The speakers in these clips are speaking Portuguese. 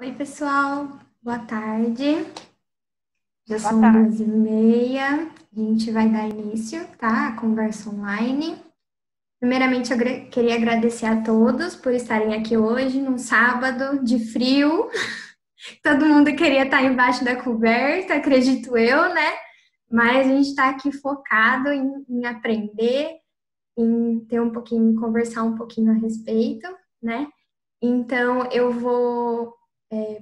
Oi, pessoal. Boa tarde. Já Boa são tarde. 2h30. A gente vai dar início, tá? A conversa online. Primeiramente, eu queria agradecer a todos por estarem aqui hoje, num sábado de frio. Todo mundo queria estar embaixo da coberta, acredito eu, né? Mas a gente está aqui focado em aprender, em ter um pouquinho, conversar um pouquinho a respeito, né? Então, eu vou,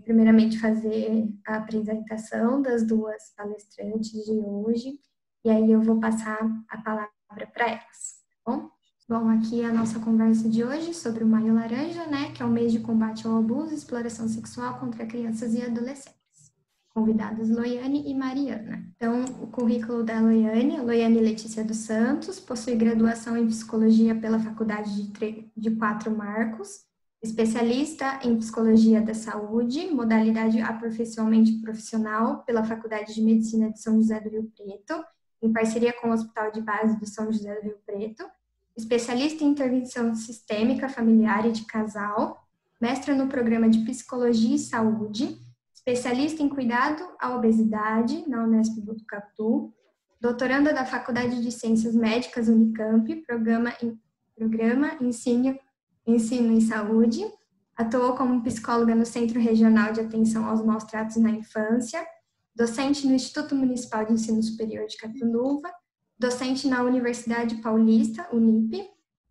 primeiramente, fazer a apresentação das duas palestrantes de hoje, e aí eu vou passar a palavra para elas, tá bom? Bom, aqui é a nossa conversa de hoje sobre o Maio Laranja, né, que é o mês de combate ao abuso e exploração sexual contra crianças e adolescentes. Convidadas Loiane e Mariana. Então, o currículo da Loiane, Loiane Letícia dos Santos, possui graduação em psicologia pela Faculdade de Quatro Marcos, especialista em psicologia da saúde, modalidade aperfeiçoamento profissional pela Faculdade de Medicina de São José do Rio Preto, em parceria com o Hospital de Base de São José do Rio Preto, especialista em intervenção sistêmica familiar e de casal, mestra no programa de psicologia e saúde, especialista em cuidado à obesidade na Unesp Botucatu, doutoranda da Faculdade de Ciências Médicas Unicamp, programa Ensino em Saúde, atuou como psicóloga no Centro Regional de Atenção aos Maus Tratos na Infância, docente no Instituto Municipal de Ensino Superior de Catanduva, docente na Universidade Paulista, Unip,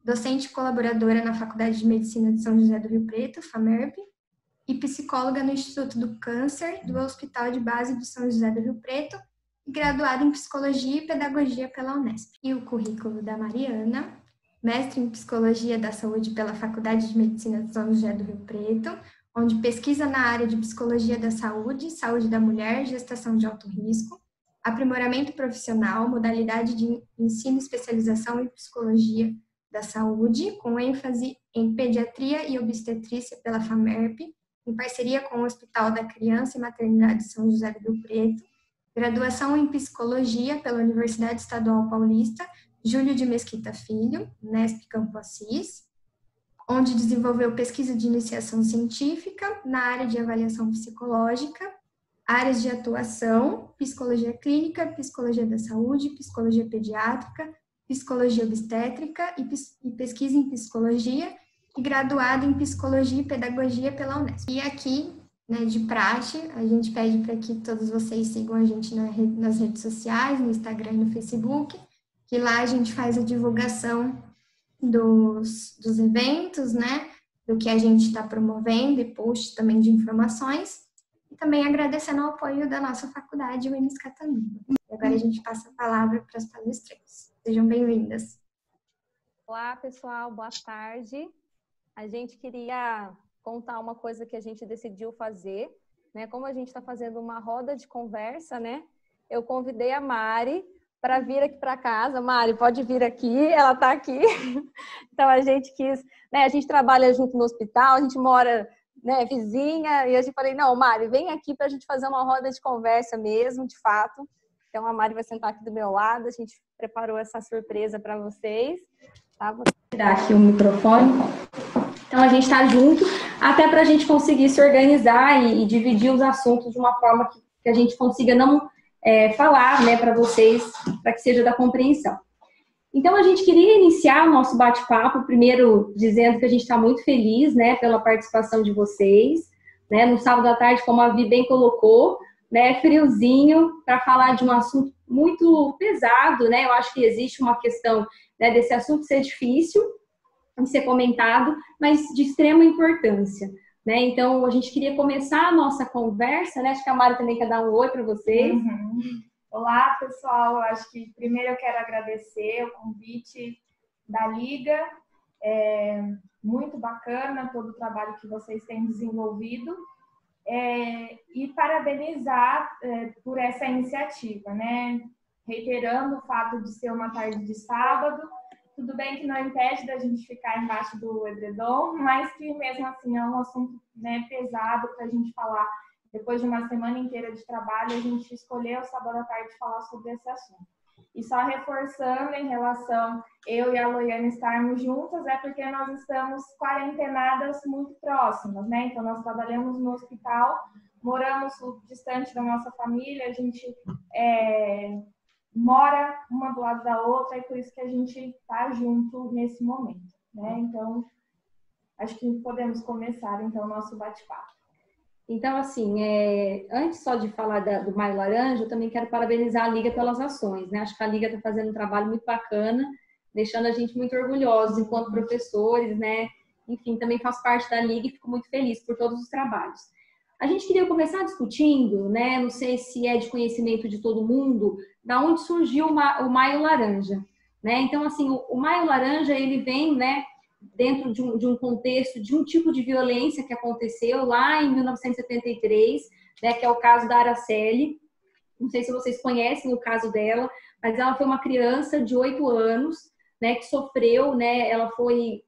docente colaboradora na Faculdade de Medicina de São José do Rio Preto, FAMERP, e psicóloga no Instituto do Câncer do Hospital de Base de São José do Rio Preto, e graduada em Psicologia e Pedagogia pela Unesp. E o currículo da Mariana, mestre em Psicologia da Saúde pela Faculdade de Medicina de São José do Rio Preto, onde pesquisa na área de Psicologia da Saúde, Saúde da Mulher, Gestação de Alto Risco, aprimoramento profissional, modalidade de ensino e especialização em Psicologia da Saúde, com ênfase em Pediatria e Obstetrícia pela FAMERP, em parceria com o Hospital da Criança e Maternidade São José do Rio Preto, graduação em Psicologia pela Universidade Estadual Paulista, Júlio de Mesquita Filho, Unesp Campo Assis, onde desenvolveu pesquisa de iniciação científica na área de avaliação psicológica, áreas de atuação, psicologia clínica, psicologia da saúde, psicologia pediátrica, psicologia obstétrica e pesquisa em psicologia, e graduado em psicologia e pedagogia pela Unesp. E aqui, né, de praxe, a gente pede para que todos vocês sigam a gente nas redes sociais, no Instagram e no Facebook, que lá a gente faz a divulgação dos eventos, né, do que a gente está promovendo e post também de informações, e também agradecendo ao apoio da nossa faculdade, o Enes Catanduva. E agora a gente passa a palavra para as palestrantes. Sejam bem-vindas. Olá, pessoal, boa tarde. A gente queria contar uma coisa que a gente decidiu fazer, né? Como a gente está fazendo uma roda de conversa, né? Eu convidei a Mari para vir aqui para casa. Mari, pode vir aqui, ela está aqui. Então a gente quis, né? A gente trabalha junto no hospital, a gente mora, né, vizinha, e a gente falei, não, Mari, vem aqui para a gente fazer uma roda de conversa mesmo, de fato. Então a Mari vai sentar aqui do meu lado, a gente preparou essa surpresa para vocês. Tá? Vou dar aqui o microfone. Então, a gente está junto, até para a gente conseguir se organizar e dividir os assuntos de uma forma que a gente consiga não falar, né, para vocês, para que seja da compreensão. Então, a gente queria iniciar o nosso bate-papo, primeiro dizendo que a gente está muito feliz, né, pela participação de vocês, né, no sábado à tarde, como a Vi bem colocou, né, friozinho, para falar de um assunto muito pesado, né, eu acho que existe uma questão, né, desse assunto ser difícil de ser comentado, mas de extrema importância, né, então a gente queria começar a nossa conversa, né, acho que a Mari também quer dar um oi para vocês. Olá, pessoal. Eu acho que primeiro eu quero agradecer o convite da Liga. É muito bacana todo o trabalho que vocês têm desenvolvido. E parabenizar por essa iniciativa, né? Reiterando o fato de ser uma tarde de sábado. Tudo bem que não impede da gente ficar embaixo do edredom, mas que mesmo assim é um assunto, né, pesado para a gente falar. Depois de uma semana inteira de trabalho, a gente escolheu o sábado à tarde falar sobre esse assunto. E só reforçando em relação eu e a Loiane estarmos juntas, é porque nós estamos quarentenadas muito próximas, né? Então, nós trabalhamos no hospital, moramos distante da nossa família, a gente mora uma do lado da outra, e por isso que a gente está junto nesse momento, né? Então, acho que podemos começar, então, o nosso bate-papo. Então, assim, antes só de falar do Maio Laranja, eu também quero parabenizar a Liga pelas ações, né? Acho que a Liga está fazendo um trabalho muito bacana, deixando a gente muito orgulhosos enquanto professores, né? Enfim, também faço parte da Liga e fico muito feliz por todos os trabalhos. A gente queria começar discutindo, né? Não sei se é de conhecimento de todo mundo, da onde surgiu o Maio Laranja, né? Então, assim, o Maio Laranja, ele vem, né, dentro de um contexto de um tipo de violência que aconteceu lá em 1973, né, que é o caso da Araceli. Não sei se vocês conhecem o caso dela, mas ela foi uma criança de 8 anos, né, que sofreu, né, ela foi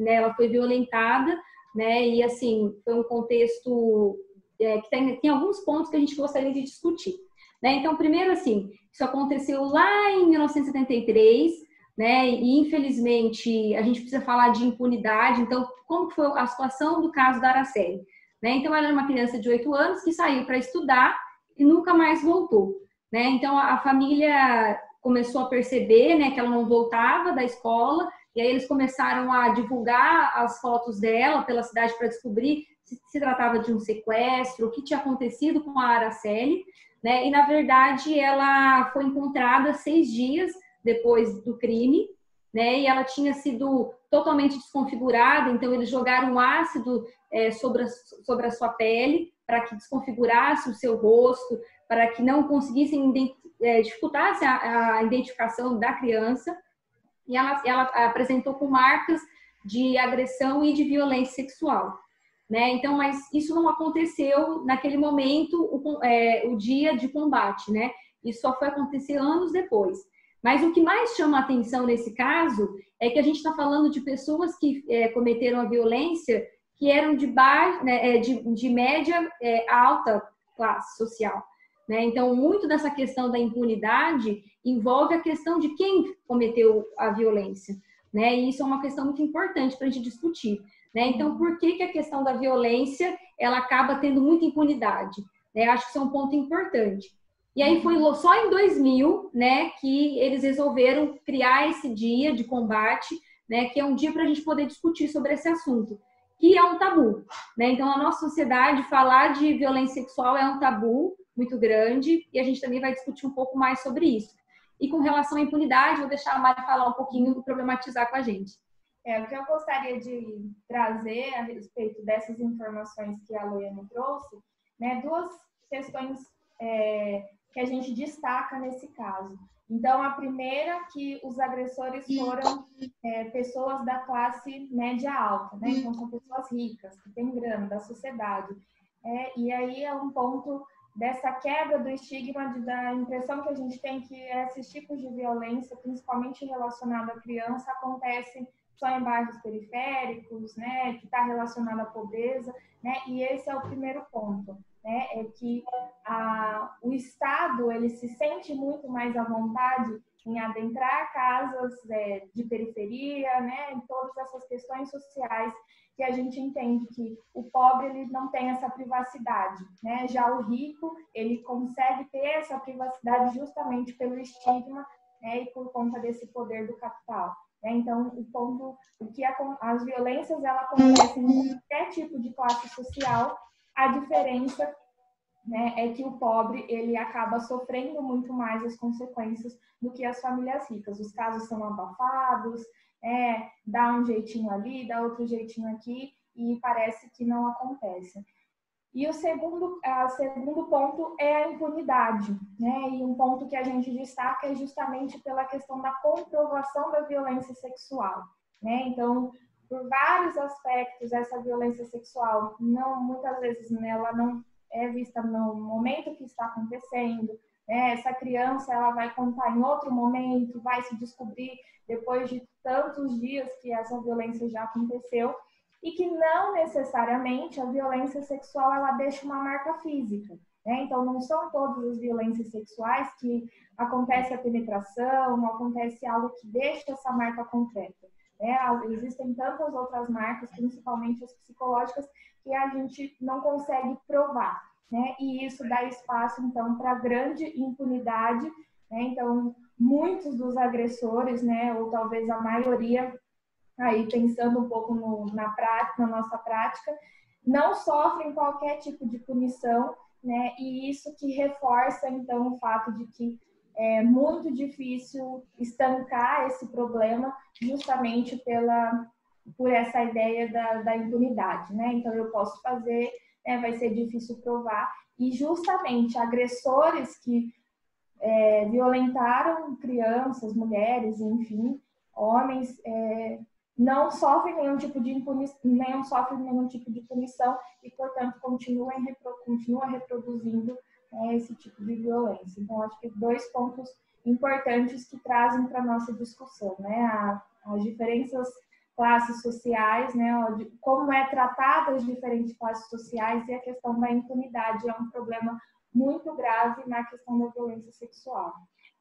ela foi violentada, né, e assim, foi um contexto que tem alguns pontos que a gente gostaria de discutir, né? Então, primeiro, assim, isso aconteceu lá em 1973, né? E infelizmente a gente precisa falar de impunidade. Então, como foi a situação do caso da Araceli, né? Então, ela era uma criança de 8 anos que saiu para estudar e nunca mais voltou, né? Então, a família começou a perceber, né, que ela não voltava da escola, e aí eles começaram a divulgar as fotos dela pela cidade para descobrir se tratava de um sequestro, o que tinha acontecido com a Araceli, né? E na verdade ela foi encontrada 6 dias depois do crime, né? E ela tinha sido totalmente desconfigurada, então eles jogaram ácido sobre a sua pele para que desconfigurasse o seu rosto, para que não conseguissem dificultasse a identificação da criança. E ela apresentou com marcas de agressão e de violência sexual, né? Então, mas isso não aconteceu naquele momento, o dia de combate, né? Isso só foi acontecer anos depois. Mas o que mais chama a atenção nesse caso é que a gente está falando de pessoas que cometeram a violência que eram de média a alta classe social, né? Então, muito dessa questão da impunidade envolve a questão de quem cometeu a violência, né? E isso é uma questão muito importante para a gente discutir, né? Então, por que a questão da violência ela acaba tendo muita impunidade? Né? Acho que isso é um ponto importante. E aí foi só em 2000, né, que eles resolveram criar esse dia de combate, né, que é um dia para a gente poder discutir sobre esse assunto, que é um tabu, né? Então, na nossa sociedade, falar de violência sexual é um tabu muito grande, e a gente também vai discutir um pouco mais sobre isso. E com relação à impunidade, vou deixar a Mari falar um pouquinho e problematizar com a gente. O que eu gostaria de trazer a respeito dessas informações que a Loiane trouxe, né, 2 questões que a gente destaca nesse caso. Então, a primeira, que os agressores foram pessoas da classe média alta, né? Então, são pessoas ricas, que têm grana, da sociedade. E aí é um ponto dessa quebra do estigma, da impressão que a gente tem que esses tipos de violência, principalmente relacionada à criança, acontecem só em bairros periféricos, né? Que está relacionado à pobreza, né? E esse é o primeiro ponto, né? É que o Estado ele se sente muito mais à vontade em adentrar casas de periferia, né? Em todas essas questões sociais que a gente entende que o pobre ele não tem essa privacidade, né? Já o rico ele consegue ter essa privacidade justamente pelo estigma, né? E por conta desse poder do capital. Então, as violências ela acontecem em qualquer tipo de classe social. A diferença, né, é que o pobre ele acaba sofrendo muito mais as consequências do que as famílias ricas. Os casos são abafados, dá um jeitinho ali, dá outro jeitinho aqui, e parece que não acontece. E o segundo ponto é a impunidade, né? E um ponto que a gente destaca é justamente pela questão da comprovação da violência sexual, né? Então, por vários aspectos, essa violência sexual, muitas vezes ela não é vista no momento que está acontecendo, né? Essa criança ela vai contar em outro momento, vai se descobrir depois de tantos dias que essa violência já aconteceu. E que não necessariamente a violência sexual ela deixa uma marca física, né? Então, não são todas as violências sexuais que acontece a penetração, não acontece algo que deixa essa marca concreta, né? Existem tantas outras marcas, principalmente as psicológicas, que a gente não consegue provar, né? E isso dá espaço, então, para grande impunidade, né? Então, muitos dos agressores, né, ou talvez a maioria, aí pensando um pouco na nossa prática, não sofrem qualquer tipo de punição, né? E isso que reforça, então, o fato de que é muito difícil estancar esse problema justamente por essa ideia da impunidade, né? Então, eu posso fazer, né, vai ser difícil provar, e justamente agressores que violentaram crianças, mulheres, enfim, homens, não sofrem nenhum tipo de punição e, portanto, continuam reproduzindo esse tipo de violência. Então, acho que 2 pontos importantes que trazem para a nossa discussão, né? As diferentes classes sociais, né? Como é tratada as diferentes classes sociais, e a questão da impunidade é um problema muito grave na questão da violência sexual.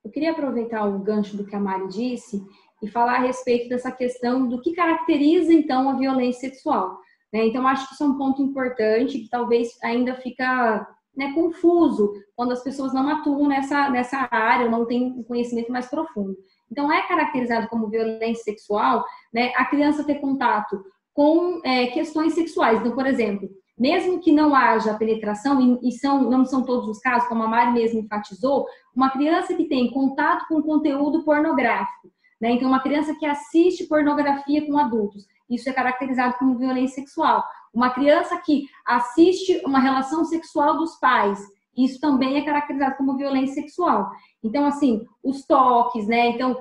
Eu queria aproveitar o gancho do que a Mari disse e falar a respeito dessa questão do que caracteriza, então, a violência sexual, né? Então, acho que isso é um ponto importante, que talvez ainda fica, né, confuso quando as pessoas não atuam nessa área, ou não têm um conhecimento mais profundo. Então, é caracterizado como violência sexual, né, a criança ter contato com questões sexuais. Então, por exemplo, mesmo que não haja penetração, não são todos os casos, como a Mari mesmo enfatizou, uma criança que tem contato com conteúdo pornográfico, né? Então, uma criança que assiste pornografia com adultos, isso é caracterizado como violência sexual. Uma criança que assiste uma relação sexual dos pais, isso também é caracterizado como violência sexual. Então, assim, os toques, né? Então,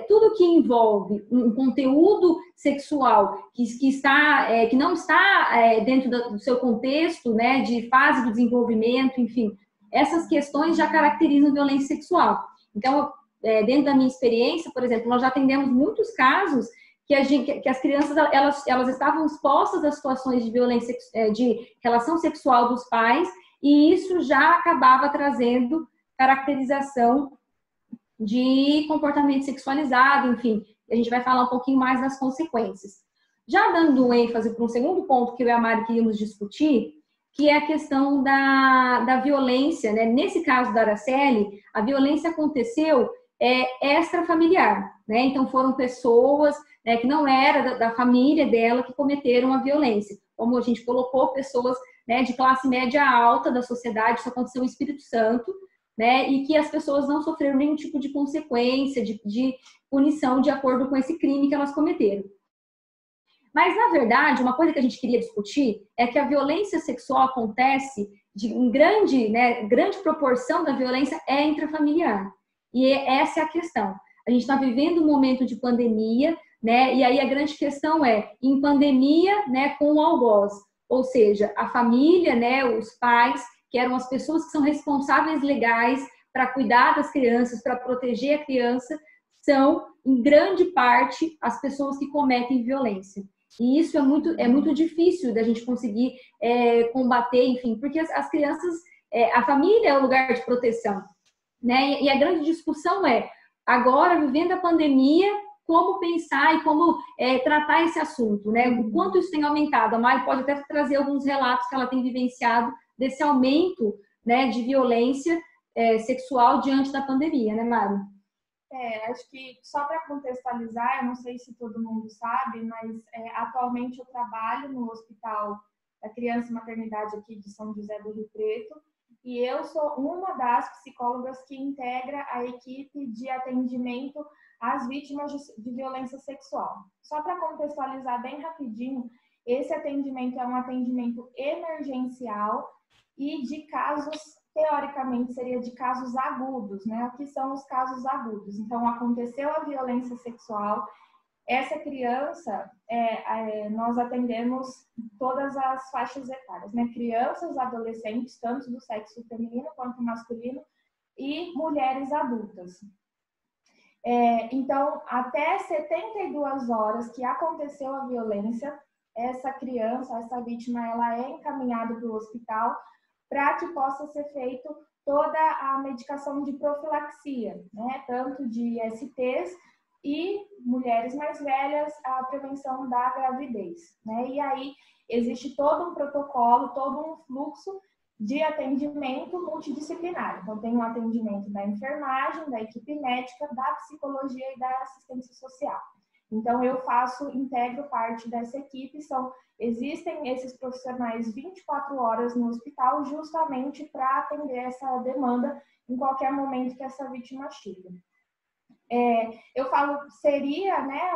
tudo que envolve um conteúdo sexual que não está dentro do seu contexto, né, de fase do desenvolvimento, enfim, essas questões já caracterizam violência sexual. Então, dentro da minha experiência, por exemplo, nós já atendemos muitos casos que as crianças elas estavam expostas a situações de violência, de relação sexual dos pais, e isso já acabava trazendo caracterização de comportamento sexualizado, enfim, a gente vai falar um pouquinho mais das consequências. Já dando ênfase para um segundo ponto que eu e a Mari queríamos discutir, que é a questão da violência, né? Nesse caso da Araceli, a violência aconteceu extrafamiliar, né? Então foram pessoas, né, que não era da família dela que cometeram a violência. Como a gente colocou, pessoas, né, de classe média alta da sociedade, isso aconteceu no Espírito Santo, né, e que as pessoas não sofreram nenhum tipo de consequência, de punição de acordo com esse crime que elas cometeram. Mas, na verdade, uma coisa que a gente queria discutir é que a violência sexual acontece, grande proporção da violência é intrafamiliar. E essa é a questão. A gente está vivendo um momento de pandemia, né, e aí a grande questão em pandemia, né, com o algoz. Ou seja, a família, né, os pais, que eram as pessoas que são responsáveis legais para cuidar das crianças, para proteger a criança, são, em grande parte, as pessoas que cometem violência. E isso é muito difícil da gente conseguir combater, enfim, porque as crianças, a família é o lugar de proteção, né? E a grande discussão agora, vivendo a pandemia, como pensar e como tratar esse assunto, né? O quanto isso tem aumentado. A Mari pode até trazer alguns relatos que ela tem vivenciado desse aumento, né, de violência sexual diante da pandemia, né, Mari? Acho que só para contextualizar, eu não sei se todo mundo sabe, mas atualmente eu trabalho no Hospital da Criança e Maternidade aqui de São José do Rio Preto, e eu sou uma das psicólogas que integra a equipe de atendimento às vítimas de violência sexual. Só para contextualizar bem rapidinho, esse atendimento é um atendimento emergencial e de casos, teoricamente, seria de casos agudos, né? O que são os casos agudos? Então, aconteceu a violência sexual, essa criança, nós atendemos todas as faixas etárias, né? Crianças, adolescentes, tanto do sexo feminino quanto masculino, e mulheres adultas. Então, até 72 horas que aconteceu a violência, essa criança, essa vítima, ela é encaminhada para o hospital para que possa ser feito toda a medicação de profilaxia, né? Tanto de STs e mulheres mais velhas, a prevenção da gravidez, né? E aí existe todo um protocolo, todo um fluxo de atendimento multidisciplinar. Então, tem um atendimento da enfermagem, da equipe médica, da psicologia e da assistência social. Então, eu integro parte dessa equipe. Existem esses profissionais 24 horas no hospital justamente para atender essa demanda em qualquer momento que essa vítima chega. Eu falo, seria, né,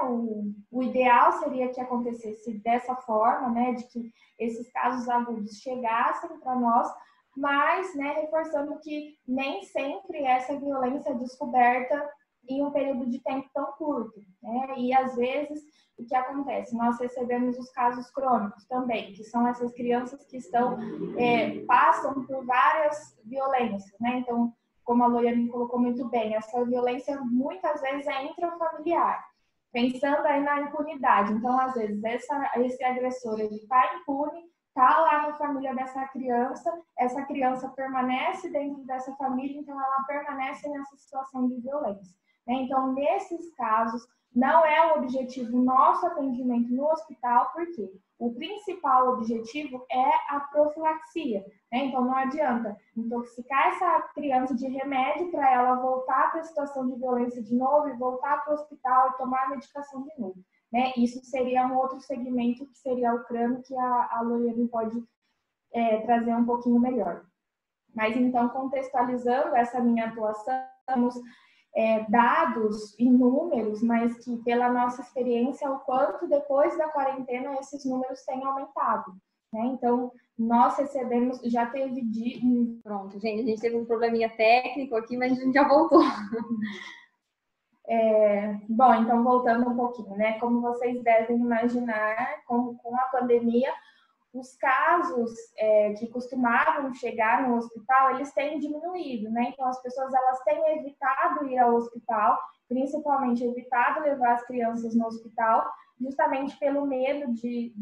o ideal seria que acontecesse dessa forma, né, de que esses casos agudos chegassem para nós, mas, né, reforçando que nem sempre essa violência é descoberta em um período de tempo tão curto, né, e às vezes o que acontece? Nós recebemos os casos crônicos também, que são essas crianças que passam por várias violências, né, então, como a Loiane colocou muito bem, essa violência muitas vezes é intrafamiliar, pensando aí na impunidade. Então, às vezes, esse agressor está impune, está lá na família dessa criança, essa criança permanece dentro dessa família, então ela permanece nessa situação de violência, né? Então, nesses casos, não é o objetivo nosso atendimento no hospital, porque o principal objetivo é a profilaxia, né? Então, não adianta intoxicar essa criança de remédio para ela voltar para a situação de violência de novo e voltar para o hospital e tomar a medicação de novo, né? Isso seria um outro segmento, que seria o crânio, que a Loiane pode trazer um pouquinho melhor. Mas, então, contextualizando essa minha atuação, temos dados e números, mas que pela nossa experiência, o quanto depois da quarentena esses números têm aumentado, né? Então, nós recebemos, já teve Pronto, gente, a gente teve um probleminha técnico aqui, mas a gente já voltou. Bom, então voltando um pouquinho, né? Como vocês devem imaginar, com a pandemia, os casos que costumavam chegar no hospital, eles têm diminuído, né? Então, as pessoas, elas têm evitado ir ao hospital, principalmente evitado levar as crianças no hospital, justamente pelo medo de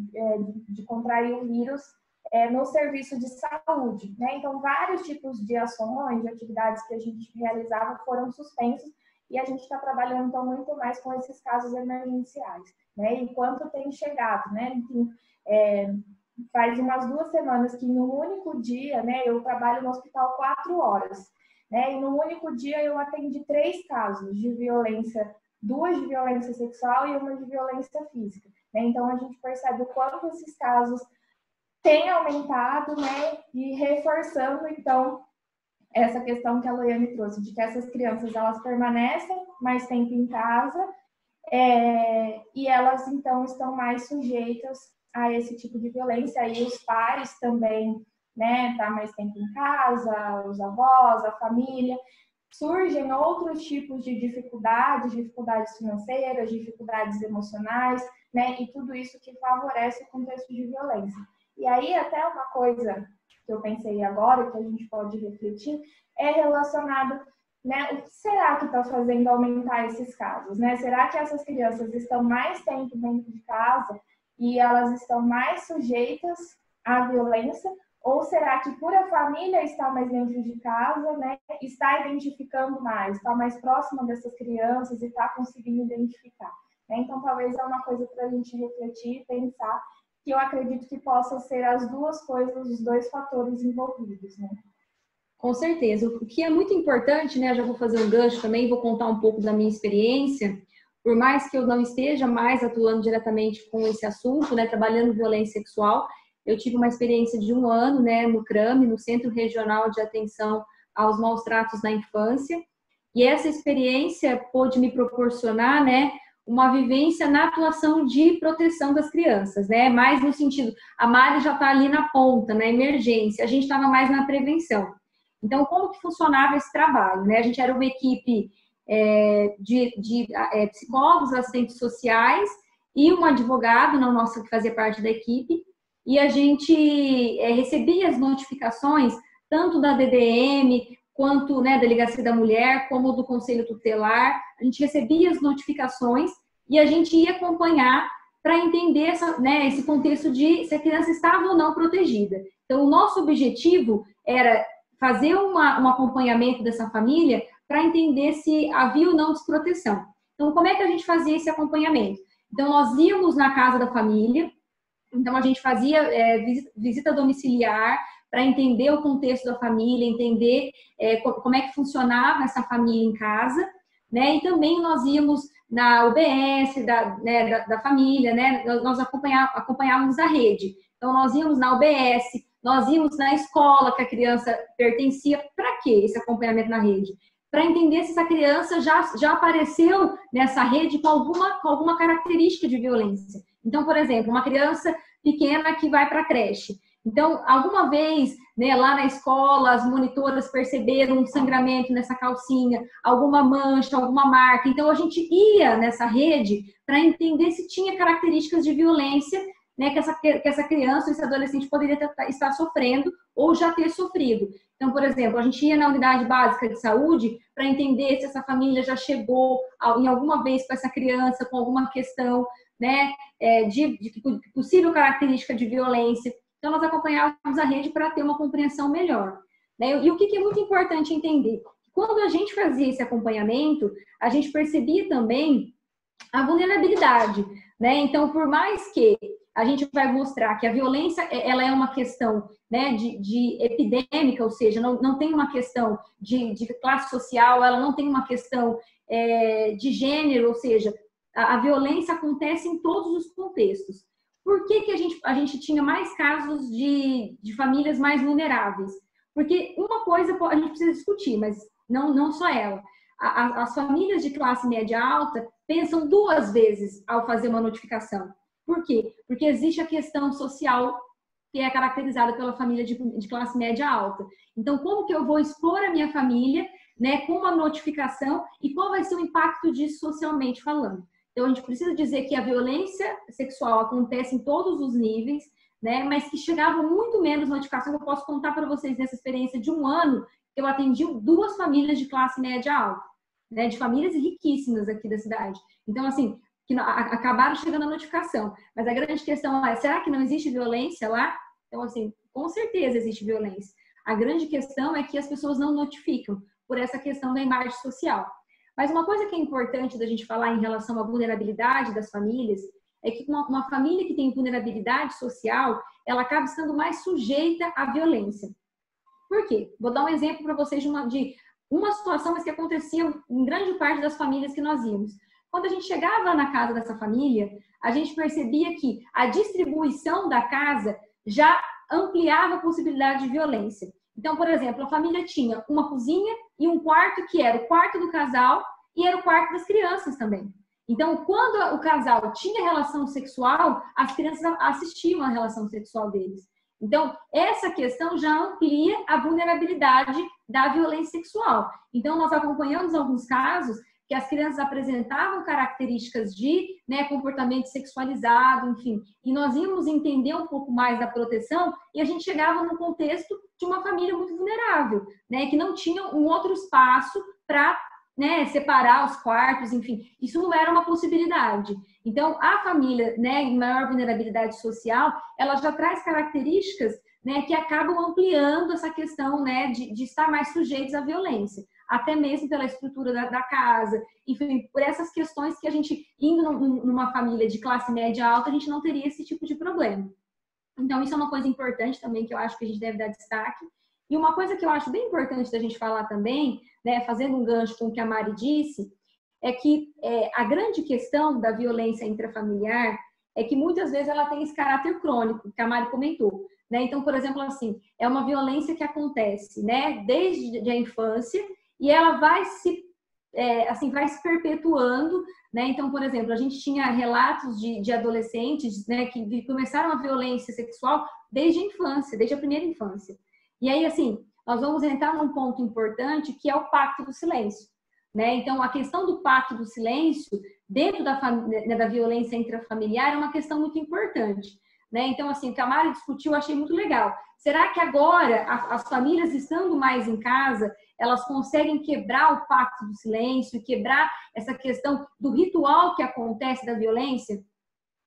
contrair o vírus no serviço de saúde, né? Então, vários tipos de ações, de atividades que a gente realizava foram suspensos e a gente está trabalhando, então, muito mais com esses casos emergenciais, né? E quanto tem chegado, né? Enfim, faz umas 2 semanas que em um único dia, né, eu trabalho no hospital 4 horas, né, e no único dia eu atendi 3 casos de violência, 2 de violência sexual e 1 de violência física, né? Então a gente percebe o quanto esses casos têm aumentado, né, e reforçando então essa questão que a Loiane trouxe, de que essas crianças, elas permanecem mais tempo em casa, e elas então estão mais sujeitas a esse tipo de violência, e os pais também, né, tá mais tempo em casa, os avós, a família, surgem outros tipos de dificuldades financeiras, dificuldades emocionais, né, e tudo isso que favorece o contexto de violência. E aí, até uma coisa que eu pensei agora, que a gente pode refletir, é relacionado, né, o que será que está fazendo aumentar esses casos, né? Será que essas crianças estão mais tempo dentro de casa e elas estão mais sujeitas à violência? Ou será que por a família estar mais dentro de casa, né, está identificando mais, está mais próxima dessas crianças e está conseguindo identificar, né? Então, talvez é uma coisa para a gente refletir e pensar, que eu acredito que possam ser as duas coisas, os dois fatores envolvidos, né? Com certeza. O que é muito importante, né, já vou fazer um gancho também, vou contar um pouco da minha experiência. Por mais que eu não esteja mais atuando diretamente com esse assunto, né, trabalhando violência sexual, eu tive uma experiência de 1 ano, né, no CRAME, no Centro Regional de Atenção aos Maus Tratos na Infância. E essa experiência pôde me proporcionar, né, uma vivência na atuação de proteção das crianças, né, mais no sentido, a Mari já está ali na ponta, na emergência, a gente estava mais na prevenção. Então, como que funcionava esse trabalho, né? A gente era uma equipe de psicólogos, assistentes sociais e um advogado, não nosso, que fazia parte da equipe, e a gente recebia as notificações tanto da DDM quanto, né, da Delegacia da Mulher, como do Conselho Tutelar. A gente recebia as notificações e a gente ia acompanhar para entender esse contexto de se a criança estava ou não protegida. Então, o nosso objetivo era fazer um acompanhamento dessa família para entender se havia ou não desproteção. Então, como é que a gente fazia esse acompanhamento? Então, nós íamos na casa da família, então a gente fazia visita domiciliar para entender o contexto da família, entender como é que funcionava essa família em casa, né? E também nós íamos na UBS da família, né? Nós acompanhávamos a rede. Então, nós íamos na UBS, nós íamos na escola que a criança pertencia. Para quê esse acompanhamento na rede? Para entender se essa criança já apareceu nessa rede com alguma característica de violência. Então, por exemplo, uma criança pequena que vai para a creche. Então, alguma vez, né, lá na escola, as monitoras perceberam um sangramento nessa calcinha, alguma mancha, alguma marca. Então, a gente ia nessa rede para entender se tinha características de violência, né, que essa criança, esse adolescente poderia estar sofrendo ou já ter sofrido. Então, por exemplo, a gente ia na unidade básica de saúde para entender se essa família já chegou em alguma vez com essa criança com alguma questão, né, de possível característica de violência. Então, nós acompanhávamos a rede para ter uma compreensão melhor, né? E o que é muito importante entender? Quando a gente fazia esse acompanhamento, a gente percebia também a vulnerabilidade, né? Então, por mais que a gente vai mostrar que a violência ela é uma questão, né, de epidêmica, ou seja, não tem uma questão de classe social, ela não tem uma questão de gênero, ou seja, a violência acontece em todos os contextos. Por que a gente tinha mais casos de famílias mais vulneráveis? Porque uma coisa a gente precisa discutir, mas não só ela. As famílias de classe média alta pensam 2 vezes ao fazer uma notificação. Por quê? Porque existe a questão social que é caracterizada pela família de classe média alta. Então, como que eu vou expor a minha família, né, com uma notificação e qual vai ser o impacto disso socialmente falando? Então, a gente precisa dizer que a violência sexual acontece em todos os níveis, né, mas que chegava muito menos notificação. Eu posso contar para vocês nessa experiência de 1 ano que eu atendi 2 famílias de classe média alta, né, de famílias riquíssimas aqui da cidade. Então, assim, que acabaram chegando a notificação. Mas a grande questão é, será que não existe violência lá? Então, assim, com certeza existe violência. A grande questão é que as pessoas não notificam por essa questão da imagem social. Mas uma coisa que é importante da gente falar em relação à vulnerabilidade das famílias é que uma família que tem vulnerabilidade social, ela acaba estando mais sujeita à violência. Por quê? Vou dar um exemplo para vocês de uma situação mas que acontecia em grande parte das famílias que nós íamos. Quando a gente chegava na casa dessa família, a gente percebia que a distribuição da casa já ampliava a possibilidade de violência. Então, por exemplo, a família tinha uma cozinha e um quarto que era o quarto do casal e era o quarto das crianças também. Então, quando o casal tinha relação sexual, as crianças assistiam à relação sexual deles. Então, essa questão já amplia a vulnerabilidade da violência sexual. Então, nós acompanhamos alguns casos que as crianças apresentavam características de, né, comportamento sexualizado, enfim. E nós íamos entender um pouco mais da proteção e a gente chegava no contexto de uma família muito vulnerável, né, que não tinha um outro espaço para, né, separar os quartos, enfim. Isso não era uma possibilidade. Então, a família, né, em maior vulnerabilidade social, ela já traz características, né, que acabam ampliando essa questão, né, de estar mais sujeitos à violência. Até mesmo pela estrutura da casa, enfim, por essas questões que a gente, indo numa família de classe média alta, a gente não teria esse tipo de problema. Então, isso é uma coisa importante também que eu acho que a gente deve dar destaque. E uma coisa que eu acho bem importante da gente falar também, né, fazendo um gancho com o que a Mari disse, é que a grande questão da violência intrafamiliar é que muitas vezes ela tem esse caráter crônico, que a Mari comentou, né? Então, por exemplo, assim, é uma violência que acontece, né, desde a infância, e ela vai se perpetuando, né? Então, por exemplo, a gente tinha relatos de adolescentes, né, que começaram a violência sexual desde a infância, desde a primeira infância. E aí, assim, nós vamos entrar num ponto importante que é o pacto do silêncio, né? Então, a questão do pacto do silêncio dentro da violência intrafamiliar é uma questão muito importante, né? Então, assim, o que a Mari discutiu, eu achei muito legal. Será que agora, as famílias estando mais em casa, elas conseguem quebrar o pacto do silêncio, quebrar essa questão do ritual que acontece da violência?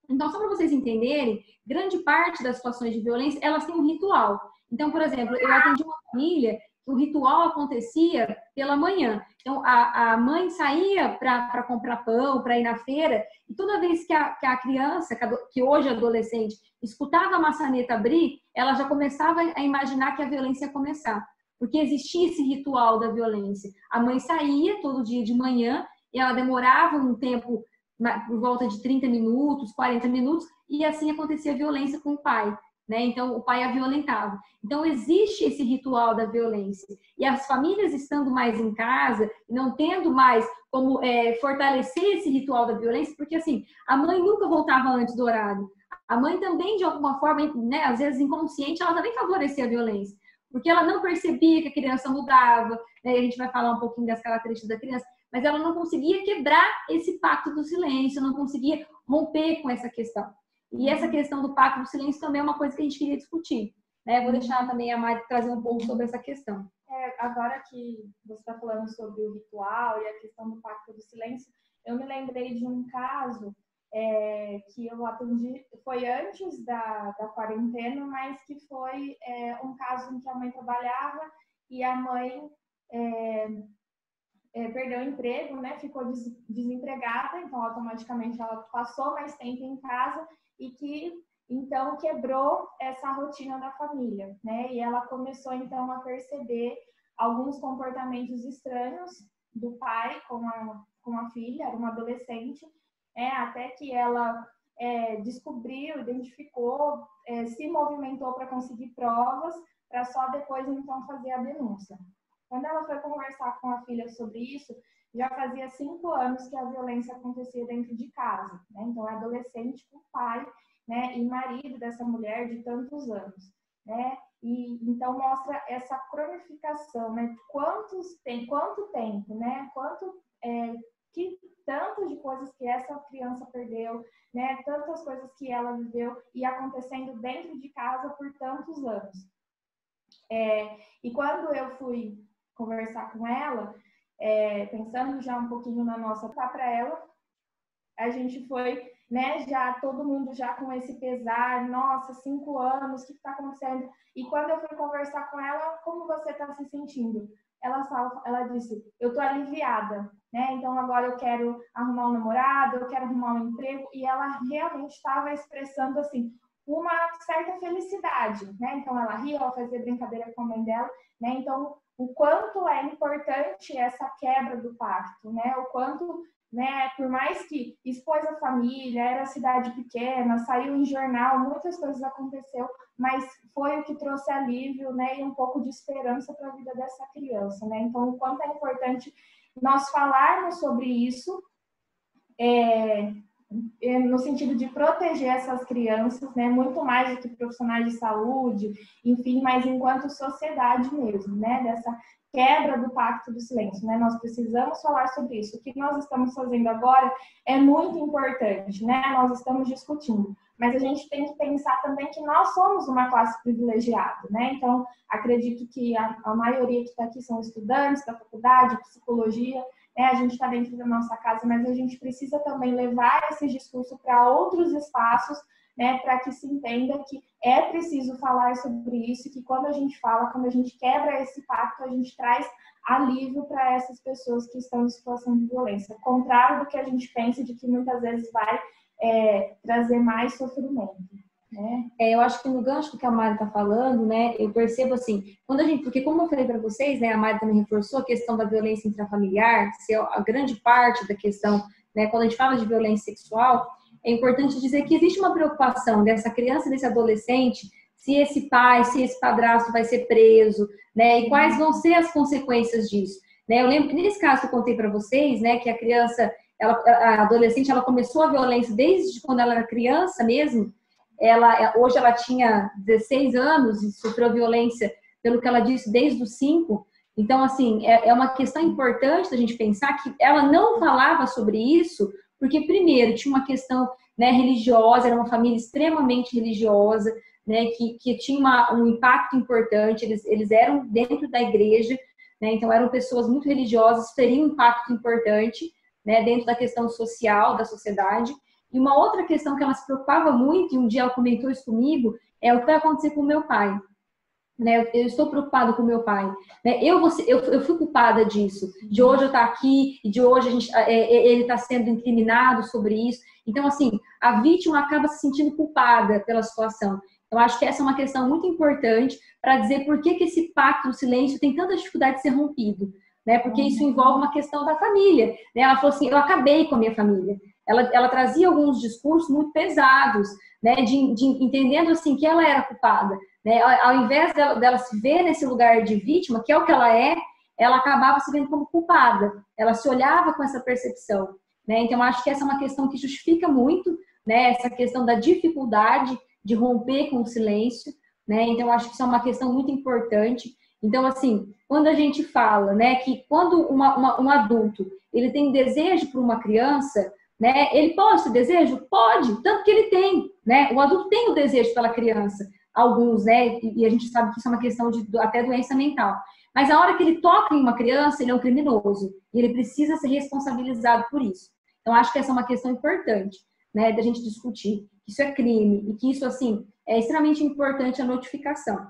Então, só para vocês entenderem, grande parte das situações de violência, elas têm um ritual. Então, por exemplo, eu atendi uma família, o ritual acontecia pela manhã. Então, a mãe saía para comprar pão, para ir na feira, e toda vez que a criança, que hoje é adolescente, escutava a maçaneta abrir, ela já começava a imaginar que a violência ia começar. Porque existia esse ritual da violência. A mãe saía todo dia de manhã, e ela demorava um tempo por volta de 30 minutos, 40 minutos, e assim acontecia a violência com o pai, né? Então, o pai a violentava. Então, existe esse ritual da violência. E as famílias estando mais em casa, não tendo mais como fortalecer esse ritual da violência, porque, assim, a mãe nunca voltava antes do horário. A mãe também, de alguma forma, né, às vezes inconsciente, ela também favorecia a violência. Porque ela não percebia que a criança mudava, né? A gente vai falar um pouquinho das características da criança, mas ela não conseguia quebrar esse pacto do silêncio, não conseguia romper com essa questão. E essa questão do pacto do silêncio também é uma coisa que a gente queria discutir, né? Vou deixar também a Mari trazer um pouco sobre essa questão. Agora que você está falando sobre o ritual e a questão do pacto do silêncio, eu me lembrei de um caso que eu atendi, foi antes da quarentena, mas que foi um caso em que a mãe trabalhava e a mãe perdeu o emprego, né? Ficou desempregada, então automaticamente ela passou mais tempo em casa e que então quebrou essa rotina da família, né? E ela começou então a perceber alguns comportamentos estranhos do pai com a filha, era uma adolescente, até que ela descobriu, identificou, se movimentou para conseguir provas, para só depois então fazer a denúncia. Quando ela foi conversar com a filha sobre isso, já fazia 5 anos que a violência acontecia dentro de casa, né? Então, é adolescente com pai, né? E marido dessa mulher de tantos anos, né? E então mostra essa cronificação, né? Quanto tempo, né? Que tanto de coisas que essa criança perdeu, né? Tantas coisas que ela viveu e acontecendo dentro de casa por tantos anos. E quando eu fui conversar com ela, pensando já um pouquinho na nossa para ela, a gente foi, né, já todo mundo já com esse pesar, nossa, 5 anos, o que está acontecendo? E quando eu fui conversar com ela, como você está se sentindo? Ela disse, eu estou aliviada, né? Então agora eu quero arrumar um namorado, eu quero arrumar um emprego, e ela realmente estava expressando assim uma certa felicidade, né? Então ela ria, ela fazia brincadeira com a mãe dela, né? Então o quanto é importante essa quebra do pacto, né? O quanto, né? Por mais que expôs a família, era cidade pequena, saiu em jornal, muitas coisas aconteceu, mas foi o que trouxe alívio, né? E um pouco de esperança para a vida dessa criança, né? Então o quanto é importante nós falarmos sobre isso, no sentido de proteger essas crianças, né, muito mais do que profissionais de saúde, enfim, mas enquanto sociedade mesmo, né, dessa quebra do pacto do silêncio, né, nós precisamos falar sobre isso. O que nós estamos fazendo agora é muito importante, né, nós estamos discutindo, mas a gente tem que pensar também que nós somos uma classe privilegiada, né, então acredito que a maioria que está aqui são estudantes da faculdade, psicologia, a gente está dentro da nossa casa, mas a gente precisa também levar esse discurso para outros espaços, né, para que se entenda que é preciso falar sobre isso, que quando a gente fala, quando a gente quebra esse pacto, a gente traz alívio para essas pessoas que estão em situação de violência. Contrário do que a gente pensa, de que muitas vezes vai trazer mais sofrimento. Eu acho que no gancho do que a Mari está falando, né, eu percebo assim, porque como eu falei para vocês, né, a Mari também reforçou a questão da violência intrafamiliar, ser a grande parte da questão, né, quando a gente fala de violência sexual, é importante dizer que existe uma preocupação dessa criança, desse adolescente, se esse pai, se esse padrasto vai ser preso, né, e quais vão ser as consequências disso, né? Eu lembro que nesse caso que eu contei para vocês, né, que a criança, a adolescente, ela começou a violência desde quando ela era criança mesmo. Hoje ela tinha 16 anos e sofreu violência, pelo que ela disse, desde os 5. Então, assim, é uma questão importante da gente pensar que ela não falava sobre isso, porque, primeiro, tinha uma questão, né, religiosa, era uma família extremamente religiosa, né, que tinha um impacto importante, eles eram dentro da igreja, né, então eram pessoas muito religiosas, teriam um impacto importante, né, dentro da questão social, da sociedade. E uma outra questão que ela se preocupava muito, e um dia ela comentou isso comigo, é o que vai acontecer com o meu pai. Né? Eu estou preocupada com o meu pai. Né? Eu fui culpada disso, de hoje eu estar aqui, e de hoje ele está sendo incriminado sobre isso. Então, assim, a vítima acaba se sentindo culpada pela situação. Então, acho que essa é uma questão muito importante para dizer por que esse pacto do silêncio tem tanta dificuldade de ser rompido. Né? Porque isso envolve uma questão da família. Né? Ela falou assim, eu acabei com a minha família. Ela trazia alguns discursos muito pesados, né? Entendendo assim que ela era culpada. Né? Ao invés dela se ver nesse lugar de vítima, que é o que ela acabava se vendo como culpada. Ela se olhava com essa percepção. Né? Então, acho que essa é uma questão que justifica muito, né? Essa questão da dificuldade de romper com o silêncio. Né? Então, acho que isso é uma questão muito importante. Então, assim, quando a gente fala, né, que quando um adulto ele tem desejo por uma criança, né, ele pode ter desejo? Pode, tanto que ele tem. Né? O adulto tem o desejo pela criança. Alguns, né? E a gente sabe que isso é uma questão de até doença mental. Mas a hora que ele toca em uma criança, ele é um criminoso. E ele precisa ser responsabilizado por isso. Então, acho que essa é uma questão importante, né? Da gente discutir. Isso é crime. E que isso, assim, é extremamente importante a notificação.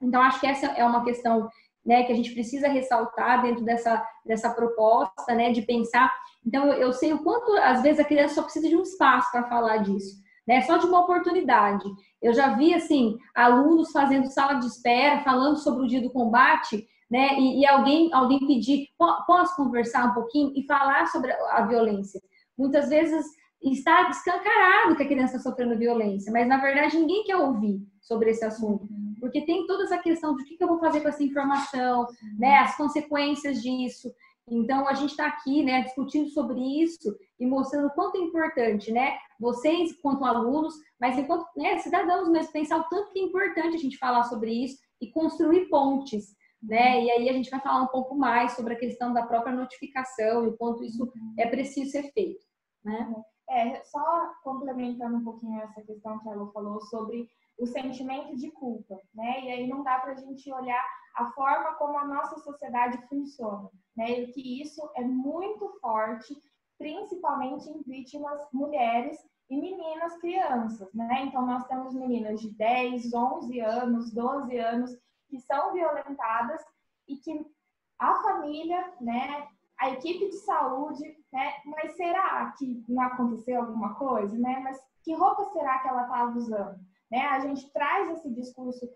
Então, acho que essa é uma questão, né, que a gente precisa ressaltar dentro dessa proposta, né? De pensar. Então, eu sei o quanto, às vezes, a criança só precisa de um espaço para falar disso. Né? Só de uma oportunidade. Eu já vi, assim, alunos fazendo sala de espera, falando sobre o dia do combate, né? E alguém pedir, posso conversar um pouquinho e falar sobre a violência. Muitas vezes está escancarado que a criança está sofrendo violência, mas, na verdade, ninguém quer ouvir sobre esse assunto. Porque tem toda essa questão de o que eu vou fazer com essa informação, né? As consequências disso. Então, a gente está aqui, né, discutindo sobre isso e mostrando o quanto é importante, né, vocês, enquanto alunos, mas enquanto, né, cidadãos mesmo, pensar o tanto que é importante a gente falar sobre isso e construir pontes, né, e aí a gente vai falar um pouco mais sobre a questão da própria notificação e o quanto isso é preciso ser feito, né. Só complementando um pouquinho essa questão que a Lu falou sobre o sentimento de culpa, né, e aí não dá para a gente olhar a forma como a nossa sociedade funciona, né? E que isso é muito forte, principalmente em vítimas mulheres e meninas crianças, né? Então, nós temos meninas de 10, 11 anos, 12 anos, que são violentadas e que a família, né, a equipe de saúde, né, mas será que não aconteceu alguma coisa, né? Mas que roupa será que ela estava usando? Né? A gente traz esse discurso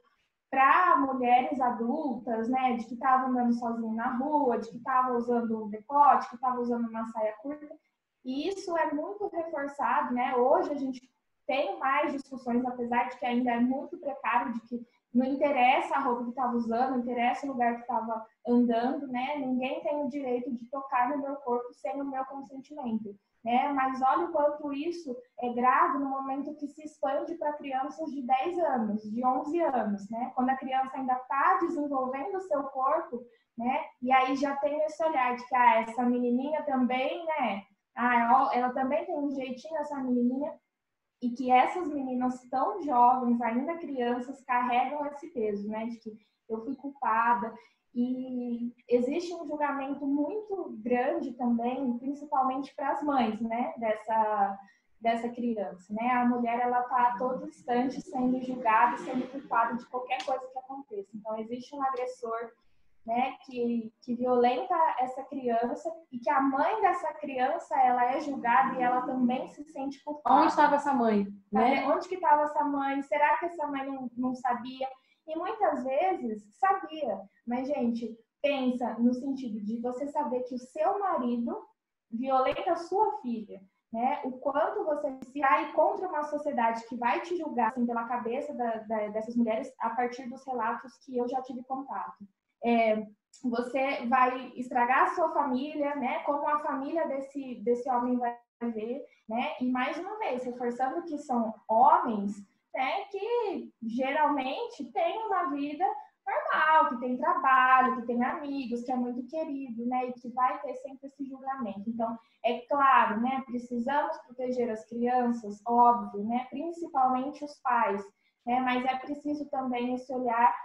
para mulheres adultas, né, de que estava andando sozinha na rua, de que estava usando um decote, que estava usando uma saia curta, e isso é muito reforçado, né, hoje a gente tem mais discussões, apesar de que ainda é muito precário, de que não interessa a roupa que estava usando, não interessa o lugar que estava andando, né, ninguém tem o direito de tocar no meu corpo sem o meu consentimento. Né? Mas olha o quanto isso é grave no momento que se expande para crianças de 10 anos, de 11 anos, né? Quando a criança ainda está desenvolvendo o seu corpo, né? E aí já tem esse olhar de que essa menininha também, né? Ela também tem um jeitinho, essa menininha, e que essas meninas tão jovens, ainda crianças, carregam esse peso, né? De que eu fui culpada. E existe um julgamento muito grande também, principalmente para as mães, né, dessa criança, né? A mulher, ela está a todo instante sendo julgada, sendo culpada de qualquer coisa que aconteça. Então, existe um agressor, né, que violenta essa criança e que a mãe dessa criança, ela é julgada e ela também se sente culpada. Onde estava essa mãe? Né? Onde que estava essa mãe? Será que essa mãe não sabia? E muitas vezes sabia, mas, gente, pensa no sentido de você saber que o seu marido violenta a sua filha, né? O quanto você se vai contra uma sociedade que vai te julgar assim, pela cabeça dessas mulheres a partir dos relatos que eu já tive contato. Você vai estragar a sua família, né? Como a família desse homem vai ver, né? E mais uma vez, reforçando que são homens, né, que geralmente tem uma vida normal, que tem trabalho, que tem amigos, que é muito querido, né, e que vai ter sempre esse julgamento. Então, é claro, né, precisamos proteger as crianças, óbvio, né, principalmente os pais, né, mas é preciso também esse olhar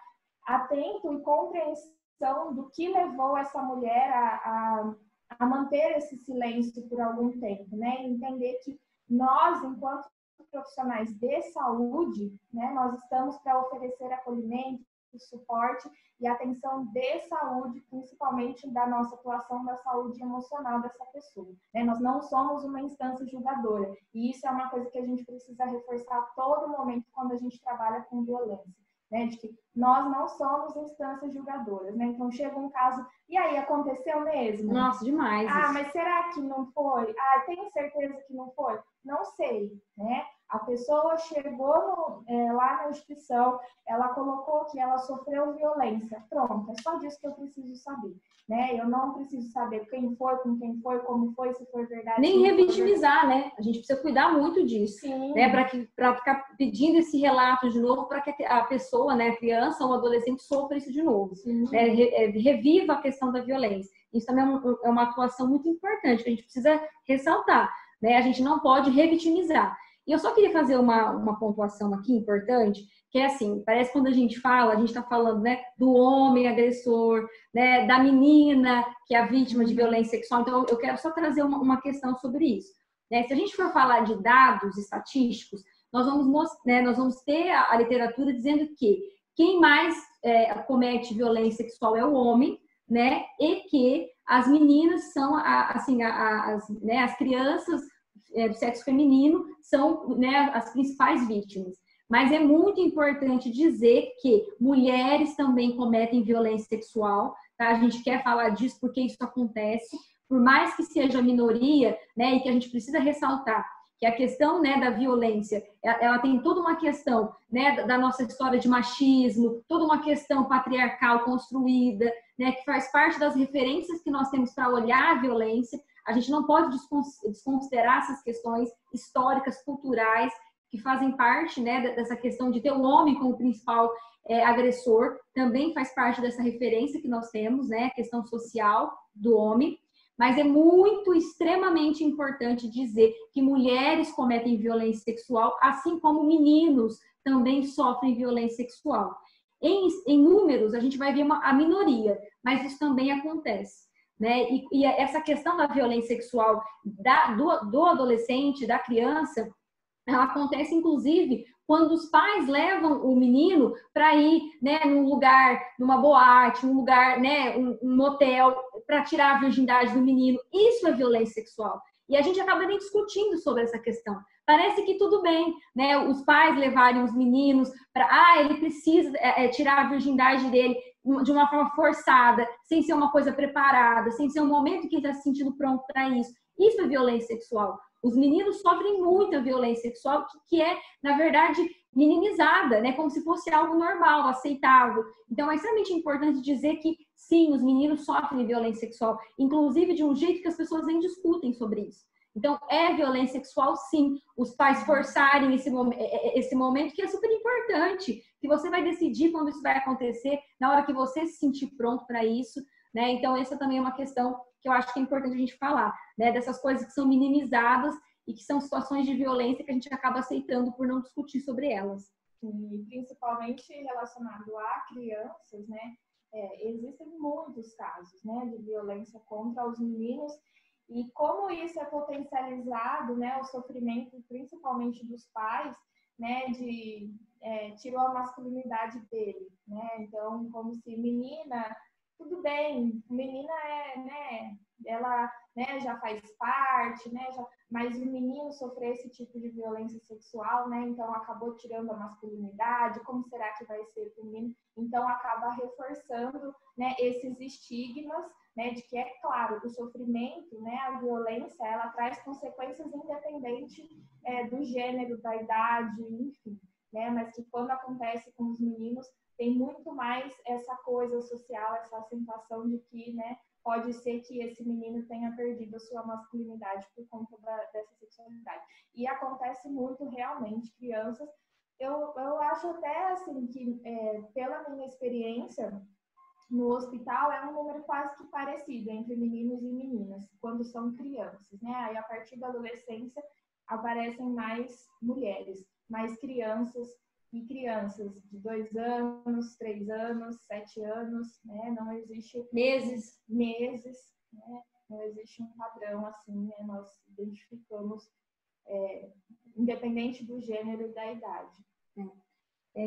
atento e compreensão do que levou essa mulher a manter esse silêncio por algum tempo, né, e entender que nós, enquanto profissionais de saúde, né, nós estamos para oferecer acolhimento, suporte e atenção de saúde, principalmente da nossa atuação da saúde emocional dessa pessoa. Né? Nós não somos uma instância julgadora, e isso é uma coisa que a gente precisa reforçar a todo momento quando a gente trabalha com violência. Né, de que nós não somos instâncias julgadoras, né? Então chega um caso, e aí, aconteceu mesmo? Nossa, demais. Ah, mas será que não foi? Ah, tenho certeza que não foi? Não sei, né? A pessoa chegou lá na instituição, ela colocou que ela sofreu violência. Pronto, é só disso que eu preciso saber, né? Eu não preciso saber quem foi, com quem foi, como foi, se foi verdade. Nem revitimizar, né? A gente precisa cuidar muito disso, sim, né? Para ficar pedindo esse relato de novo, para que a pessoa, né, a criança ou adolescente sofra isso de novo, né? Reviva a questão da violência. Isso também é uma atuação muito importante que a gente precisa ressaltar, né? A gente não pode revitimizar. E eu só queria fazer uma pontuação aqui importante, que é assim, parece que quando a gente está falando, né, do homem agressor, né, da menina que é a vítima de violência sexual. Então, eu quero só trazer uma questão sobre isso. Né? Se a gente for falar de dados estatísticos, nós vamos ter a literatura dizendo que quem mais comete violência sexual é o homem, né, e que as meninas são, assim, as crianças do sexo feminino são, né, as principais vítimas. Mas é muito importante dizer que mulheres também cometem violência sexual, tá? A gente quer falar disso porque isso acontece, por mais que seja minoria, né, e que a gente precisa ressaltar que a questão, né, da violência, ela tem toda uma questão, né, da nossa história de machismo, toda uma questão patriarcal construída, né, que faz parte das referências que nós temos para olhar a violência. A gente não pode desconsiderar essas questões históricas, culturais, que fazem parte, né, dessa questão de ter o homem como principal agressor, também faz parte dessa referência que nós temos, né, a questão social do homem. Mas é muito, extremamente importante dizer que mulheres cometem violência sexual, assim como meninos também sofrem violência sexual. Em números, a gente vai ver a minoria, mas isso também acontece. Né? E essa questão da violência sexual do adolescente, da criança, ela acontece, inclusive, quando os pais levam o menino para ir, né, num lugar, numa boate, um lugar, né, um motel, para tirar a virgindade do menino. Isso é violência sexual. E a gente acaba nem discutindo sobre essa questão. Parece que tudo bem, né, os pais levarem os meninos para, ele precisa tirar a virgindade dele de uma forma forçada, sem ser uma coisa preparada, sem ser um momento que ele está se sentindo pronto para isso. Isso é violência sexual. Os meninos sofrem muita violência sexual que é, na verdade, minimizada, né? Como se fosse algo normal, aceitável. Então, é extremamente importante dizer que, sim, os meninos sofrem violência sexual, inclusive de um jeito que as pessoas nem discutem sobre isso. Então, é violência sexual, sim, os pais forçarem esse momento, que é super importante, que você vai decidir quando isso vai acontecer, na hora que você se sentir pronto para isso, né? Então, essa também é uma questão que eu acho que é importante a gente falar, né? Dessas coisas que são minimizadas e que são situações de violência que a gente acaba aceitando por não discutir sobre elas. E principalmente relacionado a crianças, né? Existem muitos casos, né, de violência contra os meninos, e como isso é potencializado, né, o sofrimento principalmente dos pais, né, tirou a masculinidade dele, né? Então, como se menina, tudo bem, menina né, ela, né, já faz parte, né, mas o menino sofreu esse tipo de violência sexual, né, então acabou tirando a masculinidade, como será que vai ser para o menino? Então acaba reforçando, né, esses estigmas, né, de que, é claro, o sofrimento, né, a violência, ela traz consequências independente do gênero, da idade, enfim, né, mas que quando acontece com os meninos, tem muito mais essa coisa social, essa sensação de que, né, pode ser que esse menino tenha perdido a sua masculinidade por conta dessa sexualidade. E acontece muito realmente, crianças. Eu acho até assim que, pela minha experiência no hospital, é um número quase que parecido entre meninos e meninas, quando são crianças, né? Aí, a partir da adolescência, aparecem mais mulheres, mais crianças, e crianças de 2 anos, 3 anos, 7 anos, né? Não existe meses, né? Não existe um padrão assim, né? Nós identificamos independente do gênero e da idade.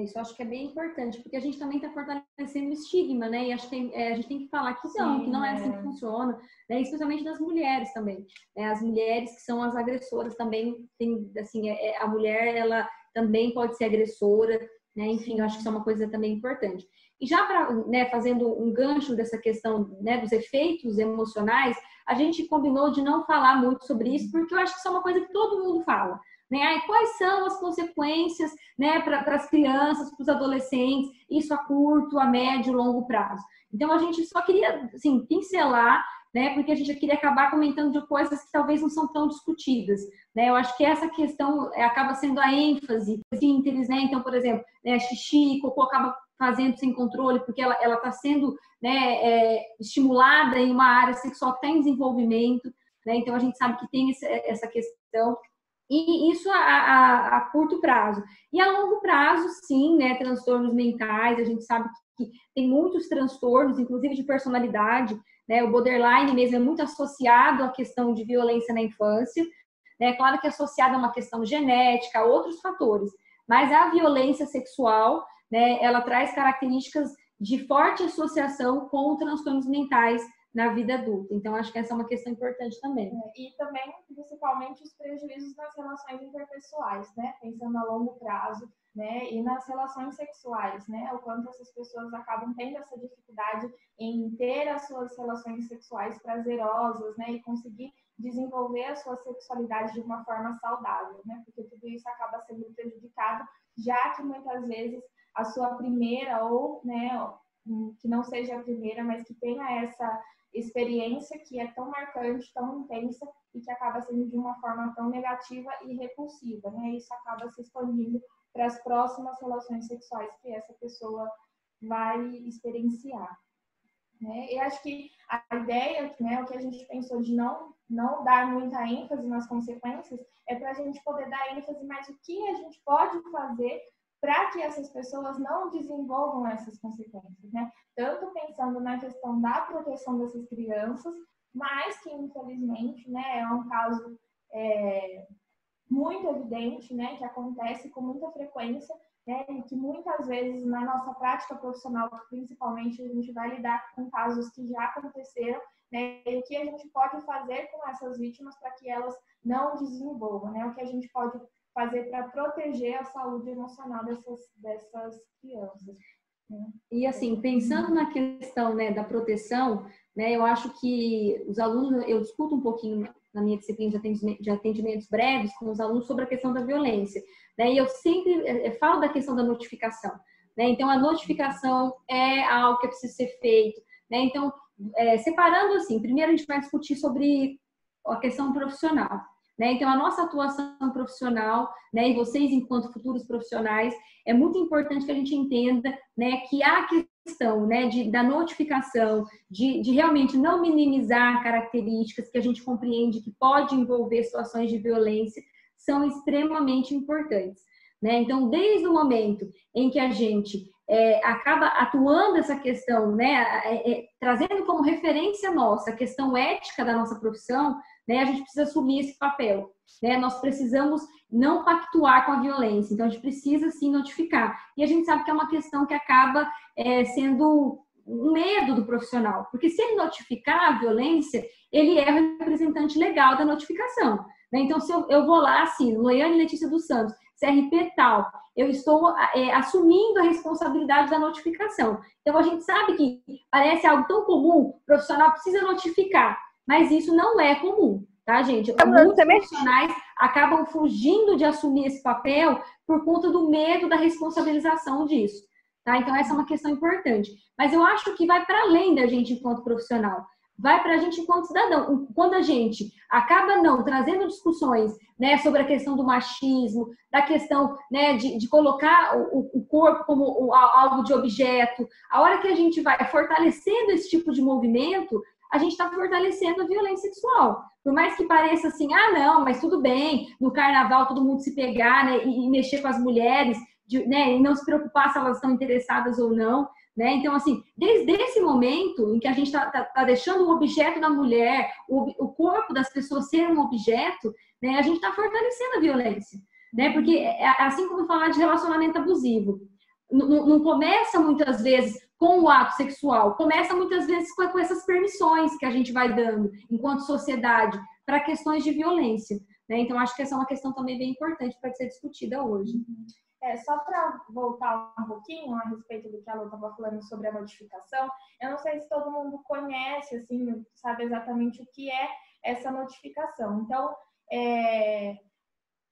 Isso eu acho que é bem importante, porque a gente também está fortalecendo o estigma, né? E acho que a gente tem que falar que não é assim que funciona, né? Especialmente das mulheres também. As mulheres que são as agressoras também, tem, assim, a mulher, ela também pode ser agressora, né? Enfim, eu acho que isso é uma coisa também importante. E já para, né, fazendo um gancho dessa questão, né, dos efeitos emocionais, a gente combinou de não falar muito sobre isso, porque eu acho que isso é uma coisa que todo mundo fala. Né? Quais são as consequências, né, para as crianças, para os adolescentes, isso a curto, a médio, longo prazo. Então, a gente só queria, assim, pincelar, né, porque a gente queria acabar comentando de coisas que talvez não são tão discutidas. Né? Eu acho que essa questão acaba sendo a ênfase, né? Então, por exemplo, né, xixi, cocô acaba fazendo sem controle, porque ela está sendo, né, estimulada em uma área sexual que está em desenvolvimento. Né? Então, a gente sabe que tem essa questão. E isso a curto prazo. E a longo prazo, sim, né, transtornos mentais, a gente sabe que tem muitos transtornos, inclusive de personalidade, né, o borderline mesmo é muito associado à questão de violência na infância, né, claro que é associado a uma questão genética, a outros fatores, mas a violência sexual, né, ela traz características de forte associação com transtornos mentais na vida adulta. Então, acho que essa é uma questão importante também. E também, principalmente, os prejuízos nas relações interpessoais, né? Pensando a longo prazo, né? E nas relações sexuais, né? O quanto essas pessoas acabam tendo essa dificuldade em ter as suas relações sexuais prazerosas, né? E conseguir desenvolver a sua sexualidade de uma forma saudável, né? Porque tudo isso acaba sendo prejudicado, já que muitas vezes a sua primeira ou, né, que não seja a primeira, mas que tenha essa experiência que é tão marcante, tão intensa e que acaba sendo de uma forma tão negativa e repulsiva, né? Isso acaba se expandindo para as próximas relações sexuais que essa pessoa vai experienciar, né? E acho que a ideia, né, o que a gente pensou de não dar muita ênfase nas consequências é para a gente poder dar ênfase mais o que a gente pode fazer para que essas pessoas não desenvolvam essas consequências, né? Tanto pensando na questão da proteção dessas crianças, mas que, infelizmente, né, é um caso muito evidente, né, que acontece com muita frequência, né, e que muitas vezes na nossa prática profissional, principalmente, a gente vai lidar com casos que já aconteceram, né, e o que a gente pode fazer com essas vítimas para que elas não desenvolvam, né, o que a gente pode fazer para proteger a saúde emocional dessas crianças. Né? E assim, pensando na questão, né, da proteção, né, eu acho que os alunos, eu discuto um pouquinho na minha disciplina de atendimentos breves com os alunos sobre a questão da violência, né, e eu sempre falo da questão da notificação, né, então a notificação é algo que precisa ser feito, né, então separando assim, primeiro a gente vai discutir sobre a questão profissional. Né? Então, a nossa atuação profissional, né, e vocês, enquanto futuros profissionais, é muito importante que a gente entenda, né, que a questão, né, da notificação, de realmente não minimizar características que a gente compreende que pode envolver situações de violência, são extremamente importantes. Né? Então, desde o momento em que a gente acaba atuando essa questão, né, trazendo como referência nossa a questão ética da nossa profissão, né, a gente precisa assumir esse papel. Né? Nós precisamos não pactuar com a violência, então a gente precisa sim notificar. E a gente sabe que é uma questão que acaba sendo um medo do profissional, porque se ele notificar a violência, ele é o representante legal da notificação. Né? Então, se eu vou lá, assim, Loiane Letícia dos Santos, CRP tal, eu estou assumindo a responsabilidade da notificação. Então, a gente sabe que parece algo tão comum, o profissional precisa notificar, mas isso não é comum, tá, gente? Muitos profissionais acabam fugindo de assumir esse papel por conta do medo da responsabilização disso, tá? Então, essa é uma questão importante. Mas eu acho que vai para além da gente enquanto profissional. Vai para a gente enquanto cidadão. Quando a gente acaba não trazendo discussões, né, sobre a questão do machismo, da questão, né, de colocar o corpo como algo de objeto, a hora que a gente vai fortalecendo esse tipo de movimento, a gente está fortalecendo a violência sexual. Por mais que pareça assim, ah, não, mas tudo bem, no carnaval todo mundo se pegar, né, e mexer com as mulheres, né, e não se preocupar se elas estão interessadas ou não. né? Então, assim, desde esse momento em que a gente tá deixando o objeto da mulher, o corpo das pessoas ser um objeto, né? A gente está fortalecendo a violência, né? Porque, assim como falar de relacionamento abusivo, não começa muitas vezes com o ato sexual, começa muitas vezes com essas permissões que a gente vai dando enquanto sociedade para questões de violência, né? Então, acho que essa é uma questão também bem importante para ser discutida hoje. Só para voltar um pouquinho a respeito do que a Lu estava falando sobre a notificação, eu não sei se todo mundo conhece, assim, sabe exatamente o que é essa notificação. Então,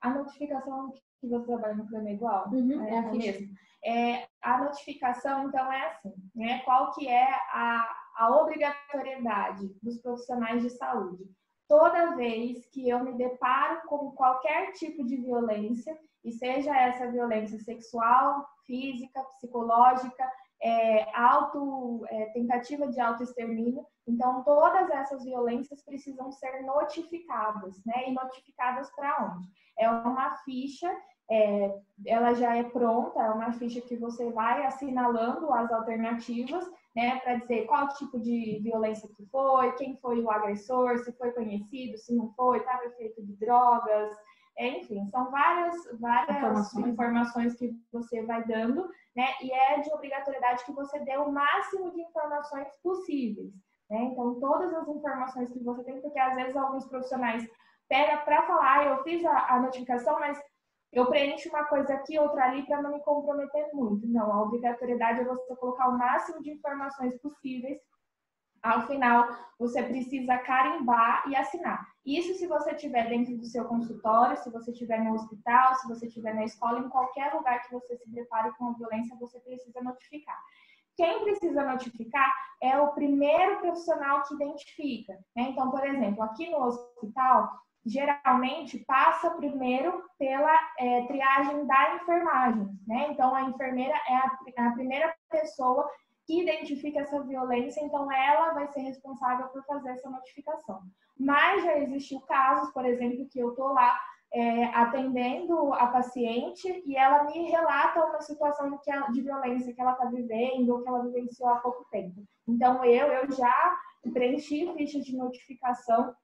a notificação que você trabalha no Plano Igual, É a ficha. mesmo. A notificação, então, é assim, né? Qual que é a obrigatoriedade dos profissionais de saúde? Toda vez que eu me deparo com qualquer tipo de violência, e seja essa violência sexual, física, psicológica, tentativa de autoextermínio, então todas essas violências precisam ser notificadas, né? E notificadas para onde? É uma ficha, ela já é pronta, é uma ficha que você vai assinalando as alternativas, né, para dizer qual tipo de violência que foi, quem foi o agressor, se foi conhecido, se não foi, estava efeito de drogas, enfim, são várias informações que você vai dando, né, e é de obrigatoriedade que você dê o máximo de informações possíveis, né, então todas as informações que você tem, porque às vezes alguns profissionais pegam para falar, eu fiz a notificação, mas eu preencho uma coisa aqui, outra ali, para não me comprometer muito. Não, a obrigatoriedade é você colocar o máximo de informações possíveis. Ao final, você precisa carimbar e assinar. Isso se você estiver dentro do seu consultório, se você estiver no hospital, se você estiver na escola, em qualquer lugar que você se depare com a violência, você precisa notificar. Quem precisa notificar é o primeiro profissional que identifica, né? Então, por exemplo, aqui no hospital, geralmente passa primeiro pela triagem da enfermagem, né? Então, a enfermeira é a primeira pessoa que identifica essa violência, então ela vai ser responsável por fazer essa notificação. Mas já existiu casos, por exemplo, que eu estou lá atendendo a paciente e ela me relata uma situação de violência que ela está vivendo ou que ela vivenciou há pouco tempo. Então, eu já preenchi ficha de notificação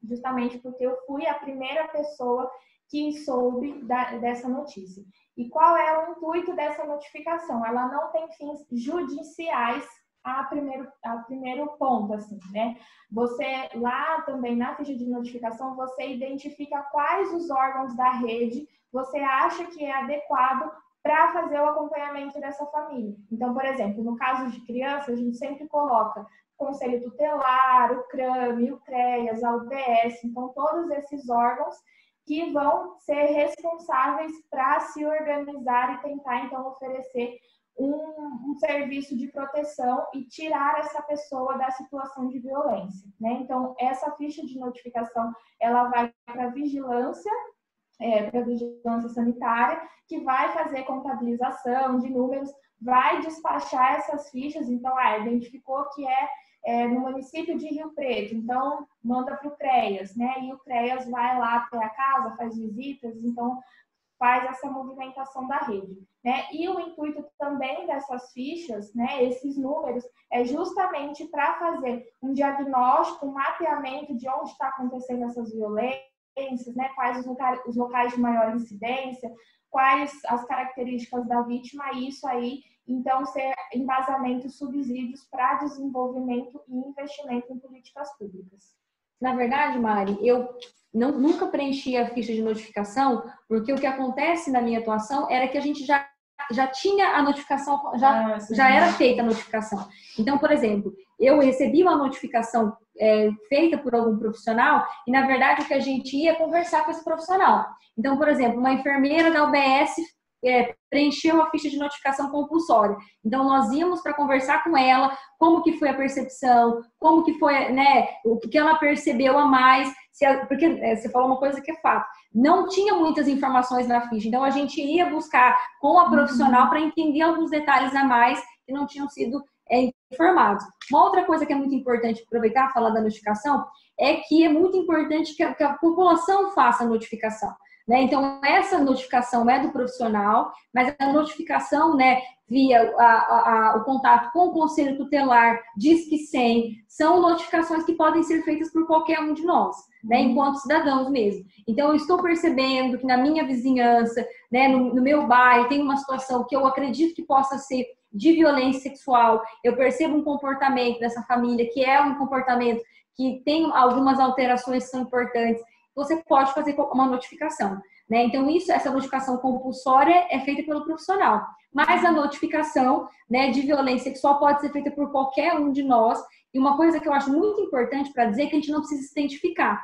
justamente porque eu fui a primeira pessoa que soube dessa notícia. E qual é o intuito dessa notificação? Ela não tem fins judiciais a primeiro ponto, assim, né? Você, lá também na ficha de notificação, você identifica quais os órgãos da rede você acha que é adequado para fazer o acompanhamento dessa família. Então, por exemplo, no caso de criança, a gente sempre coloca Conselho Tutelar, o CRAME, o CREAS, a UBS, então todos esses órgãos que vão ser responsáveis para se organizar e tentar, então, oferecer um serviço de proteção e tirar essa pessoa da situação de violência, né? Então, essa ficha de notificação, ela vai para vigilância sanitária, que vai fazer contabilização de números, vai despachar essas fichas, então, identificou que no município de Rio Preto, então manda para o CREAS, né? E o CREAS vai lá até a casa, faz visitas, então faz essa movimentação da rede, né? E o intuito também dessas fichas, né, esses números, é justamente para fazer um diagnóstico, um mapeamento de onde está acontecendo essas violências, né? Quais os locais de maior incidência, quais as características da vítima, e isso aí, então, ser embasamento, subsídios para desenvolvimento e investimento em políticas públicas. Na verdade, Mari, eu nunca preenchi a ficha de notificação, porque o que acontece na minha atuação era que a gente já tinha a notificação, já era feita a notificação. Então, por exemplo, eu recebi uma notificação feita por algum profissional e, na verdade, o que a gente ia conversar com esse profissional. Então, por exemplo, uma enfermeira da UBS preencheu a ficha de notificação compulsória. Então, nós íamos para conversar com ela, como que foi a percepção, como que foi, né, o que ela percebeu a mais, porque você falou uma coisa que é fato, não tinha muitas informações na ficha, então a gente ia buscar com a profissional para entender alguns detalhes a mais que não tinham sido informados. Uma outra coisa que é muito importante aproveitar, falar da notificação, é que é muito importante que a população faça a notificação. Né? Então, essa notificação é do profissional, mas a notificação, né, via o contato com o Conselho Tutelar, Disque 100, são notificações que podem ser feitas por qualquer um de nós, né, enquanto cidadãos mesmo. Então, eu estou percebendo que na minha vizinhança, né, no meu bairro, tem uma situação que eu acredito que possa ser de violência sexual, eu percebo um comportamento dessa família que é um comportamento que tem algumas alterações que são importantes, você pode fazer uma notificação, né? Então, essa notificação compulsória é feita pelo profissional, mas a notificação, né, de violência sexual pode ser feita por qualquer um de nós, e uma coisa que eu acho muito importante para dizer é que a gente não precisa se identificar.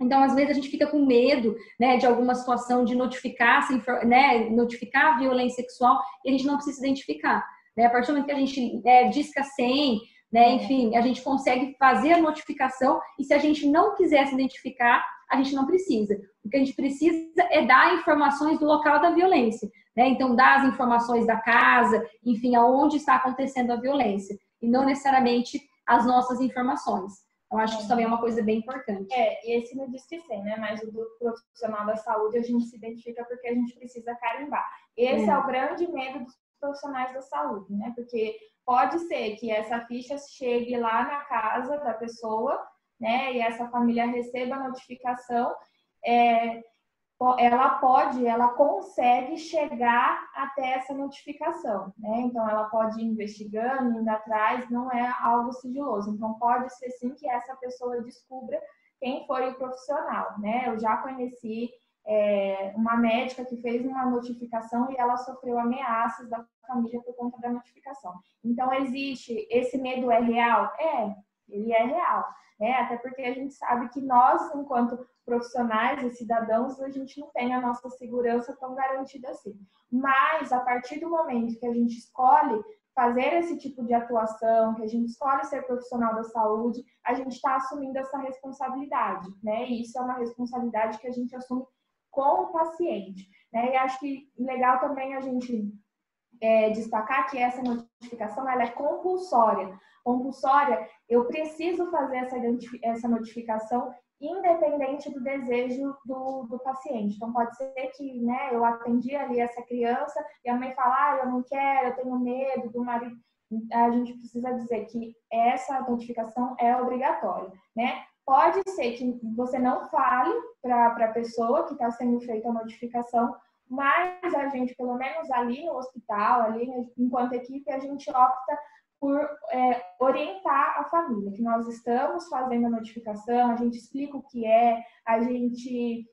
Então, às vezes, a gente fica com medo, né, de alguma situação de notificar, né, notificar a violência sexual, e a gente não precisa se identificar, né? A partir do momento que a gente disca 100, né, enfim, a gente consegue fazer a notificação, e se a gente não quiser se identificar, a gente não precisa. O que a gente precisa é dar informações do local da violência, né? Então, dar as informações da casa, enfim, aonde está acontecendo a violência, e não necessariamente as nossas informações. Eu acho que isso também é uma coisa bem importante. Esse no Disque 100, né? Mas o do profissional da saúde a gente se identifica porque a gente precisa carimbar. Esse é o grande medo dos profissionais da saúde, né? Porque pode ser que essa ficha chegue lá na casa da pessoa, né? E essa família receba a notificação, ela consegue chegar até essa notificação, né? Então, ela pode ir investigando, indo atrás, não é algo sigiloso. Então, pode ser sim que essa pessoa descubra quem foi o profissional, né? Eu já conheci uma médica que fez uma notificação e ela sofreu ameaças da família por conta da notificação. Então, esse medo é real? Ele é real, né? Até porque a gente sabe que nós, enquanto profissionais e cidadãos, a gente não tem a nossa segurança tão garantida assim. Mas, a partir do momento que a gente escolhe fazer esse tipo de atuação, que a gente escolhe ser profissional da saúde, a gente está assumindo essa responsabilidade, né? E isso é uma responsabilidade que a gente assume com o paciente, né? E acho que legal também a gente destacar que essa notificação ela é compulsória. Compulsória, eu preciso fazer essa notificação independente do desejo do paciente. Então, pode ser que, né, eu atendi ali essa criança e a mãe fala, eu não quero, eu tenho medo do marido. A gente precisa dizer que essa notificação é obrigatória, né? Pode ser que você não fale para a pessoa que está sendo feita a notificação, mas a gente, pelo menos ali no hospital, ali enquanto equipe, a gente opta por orientar a família, que nós estamos fazendo a notificação, a gente explica o que a gente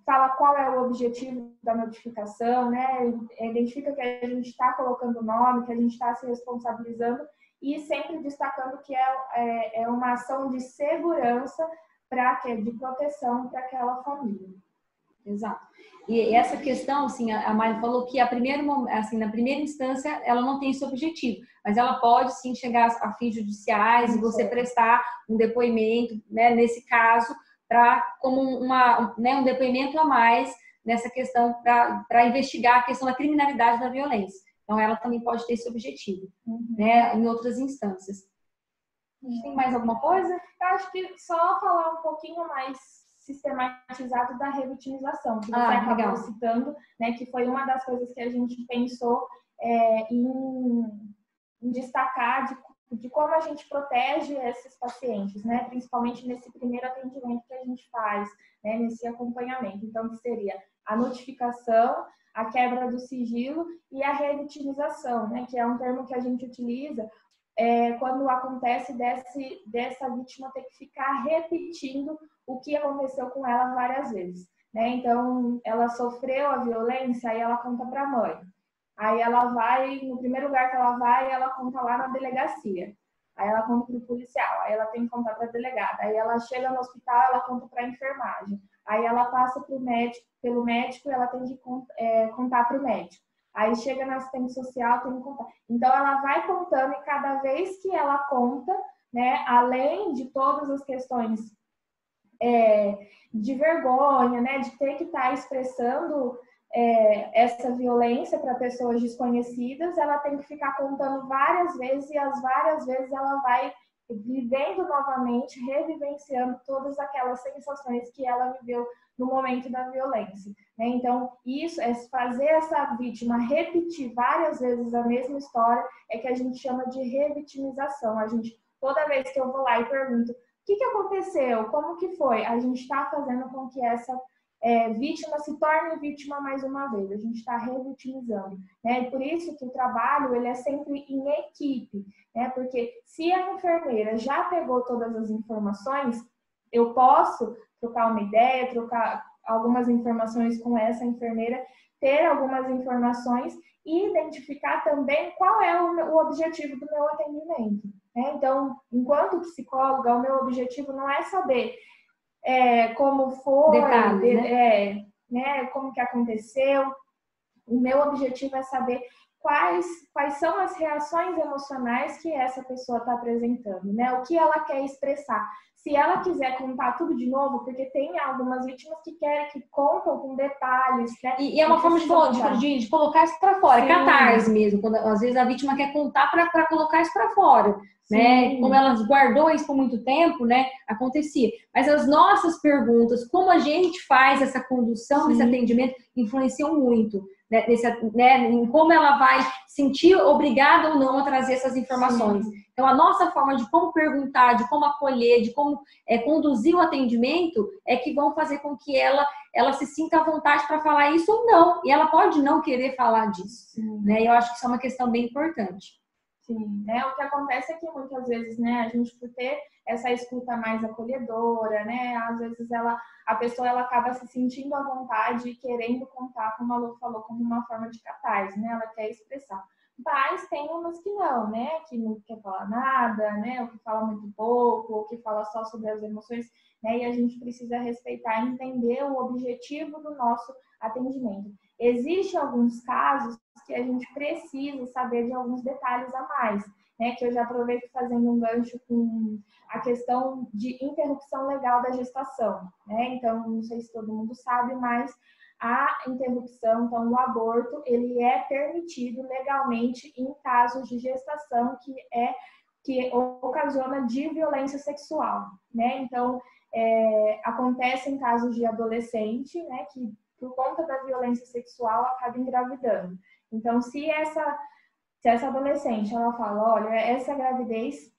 fala qual é o objetivo da notificação, né? Identifica que a gente está colocando o nome, que a gente está se responsabilizando e sempre destacando que é uma ação de segurança de proteção para aquela família. Exato. E essa questão, assim, a Mari falou que na primeira instância ela não tem esse objetivo, mas ela pode sim chegar a fins judiciais e você prestar um depoimento, né, nesse caso, como um depoimento a mais nessa questão para investigar a questão da criminalidade da violência. Então, ela também pode ter esse objetivo, né, em outras instâncias. Tem mais alguma coisa? Eu acho que só falar um pouquinho mais sistematizado da revitimização, que você acabou citando, né, que foi uma das coisas que a gente pensou em destacar de como a gente protege esses pacientes, né, principalmente nesse primeiro atendimento que a gente faz, né, nesse acompanhamento. Então, que seria a notificação, a quebra do sigilo e a revitimização, né, que é um termo que a gente utiliza quando acontece dessa vítima ter que ficar repetindo o que aconteceu com ela várias vezes, né? Então, ela sofreu a violência, aí ela conta para a mãe. Aí ela vai, no primeiro lugar que ela vai, ela conta lá na delegacia. Aí ela conta para o policial, aí ela tem que contar para a delegada. Aí ela chega no hospital, ela conta para a enfermagem. Aí ela passa pelo médico e ela tem que contar para o médico. Aí chega na assistente social, tem que contar. Então, ela vai contando e cada vez que ela conta, né, além de todas as questões de vergonha, né, de ter que estar expressando essa violência para pessoas desconhecidas, ela tem que ficar contando várias vezes e as várias vezes ela vai vivendo novamente, revivenciando todas aquelas sensações que ela viveu no momento da violência, né? Então, isso é fazer essa vítima repetir várias vezes a mesma história, é que a gente chama de revitimização. A gente, toda vez que eu vou lá e pergunto, o que aconteceu? Como que foi? A gente está fazendo com que essa vítima se torne vítima mais uma vez. A gente está revitimizando, né? E por isso que o trabalho ele é sempre em equipe, né? Porque se a enfermeira já pegou todas as informações, eu posso trocar uma ideia, trocar algumas informações com essa enfermeira, ter algumas informações e identificar também qual é o objetivo do meu atendimento, né? Então, enquanto psicóloga, o meu objetivo não é saber como foi, detalhes, né, como que aconteceu. O meu objetivo é saber quais são as reações emocionais que essa pessoa está apresentando, né? O que ela quer expressar. Se ela quiser contar tudo de novo, porque tem algumas vítimas que querem que contam com detalhes, né? E é uma forma de colocar isso para fora, catarse mesmo, quando às vezes a vítima quer contar para colocar isso para fora, né? Como ela guardou isso por muito tempo, né? Acontecia. Mas as nossas perguntas, como a gente faz essa condução desse atendimento, influenciam muito, né? Em como ela vai sentir obrigada ou não a trazer essas informações. Então, a nossa forma de como perguntar, de como acolher, de como conduzir o atendimento é que vão fazer com que ela se sinta à vontade para falar isso ou não. E ela pode não querer falar disso, né? Eu acho que isso é uma questão bem importante. Sim, né? O que acontece é que muitas vezes, né, a gente por ter essa escuta mais acolhedora, né, às vezes a pessoa ela acaba se sentindo à vontade e querendo contar, como a Lu falou, como uma forma de catarse, né? Ela quer expressar. Mas tem umas que não, né? Que não quer falar nada, né? Ou que fala muito pouco, ou que fala só sobre as emoções, né? E a gente precisa respeitar e entender o objetivo do nosso atendimento. Existem alguns casos que a gente precisa saber de alguns detalhes a mais, né? Que eu já aproveito fazendo um gancho com a questão de interrupção legal da gestação, né? Então, não sei se todo mundo sabe, mas a interrupção, então o aborto, ele é permitido legalmente em casos de gestação que ocasiona de violência sexual, né? Então, acontece em casos de adolescente, né, que por conta da violência sexual acaba engravidando. Então, se essa adolescente, ela fala, olha, essa gravidez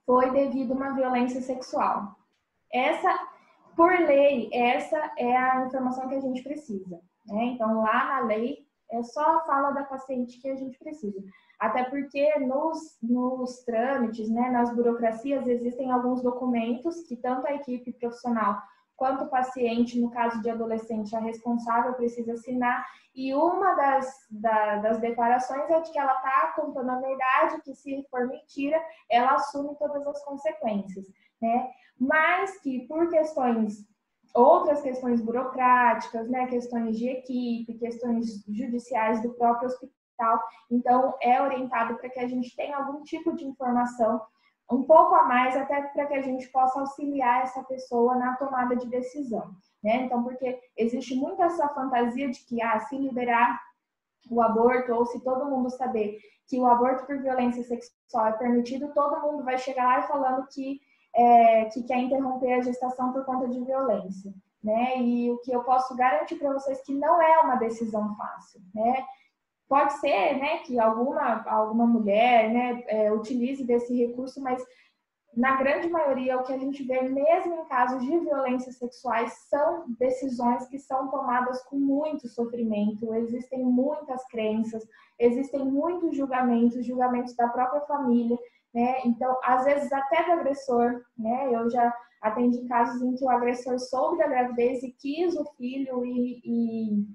foi devido a uma violência sexual. Por lei, essa é a informação que a gente precisa, né? Então, lá na lei, é só a fala da paciente que a gente precisa. Até porque nos trâmites, né, nas burocracias, existem alguns documentos que tanto a equipe profissional quanto o paciente, no caso de adolescente, a responsável precisa assinar. E uma das declarações é de que ela está contando a verdade, que se for mentira, ela assume todas as consequências, né? Mas que por outras questões burocráticas, né, questões de equipe, questões judiciais do próprio hospital, então é orientado para que a gente tenha algum tipo de informação um pouco a mais, até para que a gente possa auxiliar essa pessoa na tomada de decisão, né? Então, porque existe muito essa fantasia de que, se liberar o aborto, ou se todo mundo saber que o aborto por violência sexual é permitido, todo mundo vai chegar lá e falando que quer interromper a gestação por conta de violência, né? E o que eu posso garantir para vocês que não é uma decisão fácil, né? Pode ser, né, que alguma mulher, né, utilize desse recurso, mas na grande maioria o que a gente vê mesmo em casos de violências sexuais são decisões que são tomadas com muito sofrimento, existem muitas crenças, existem muitos julgamentos da própria família, né? Então, às vezes até do agressor, né? Eu já atendi casos em que o agressor soube da gravidez e quis o filho e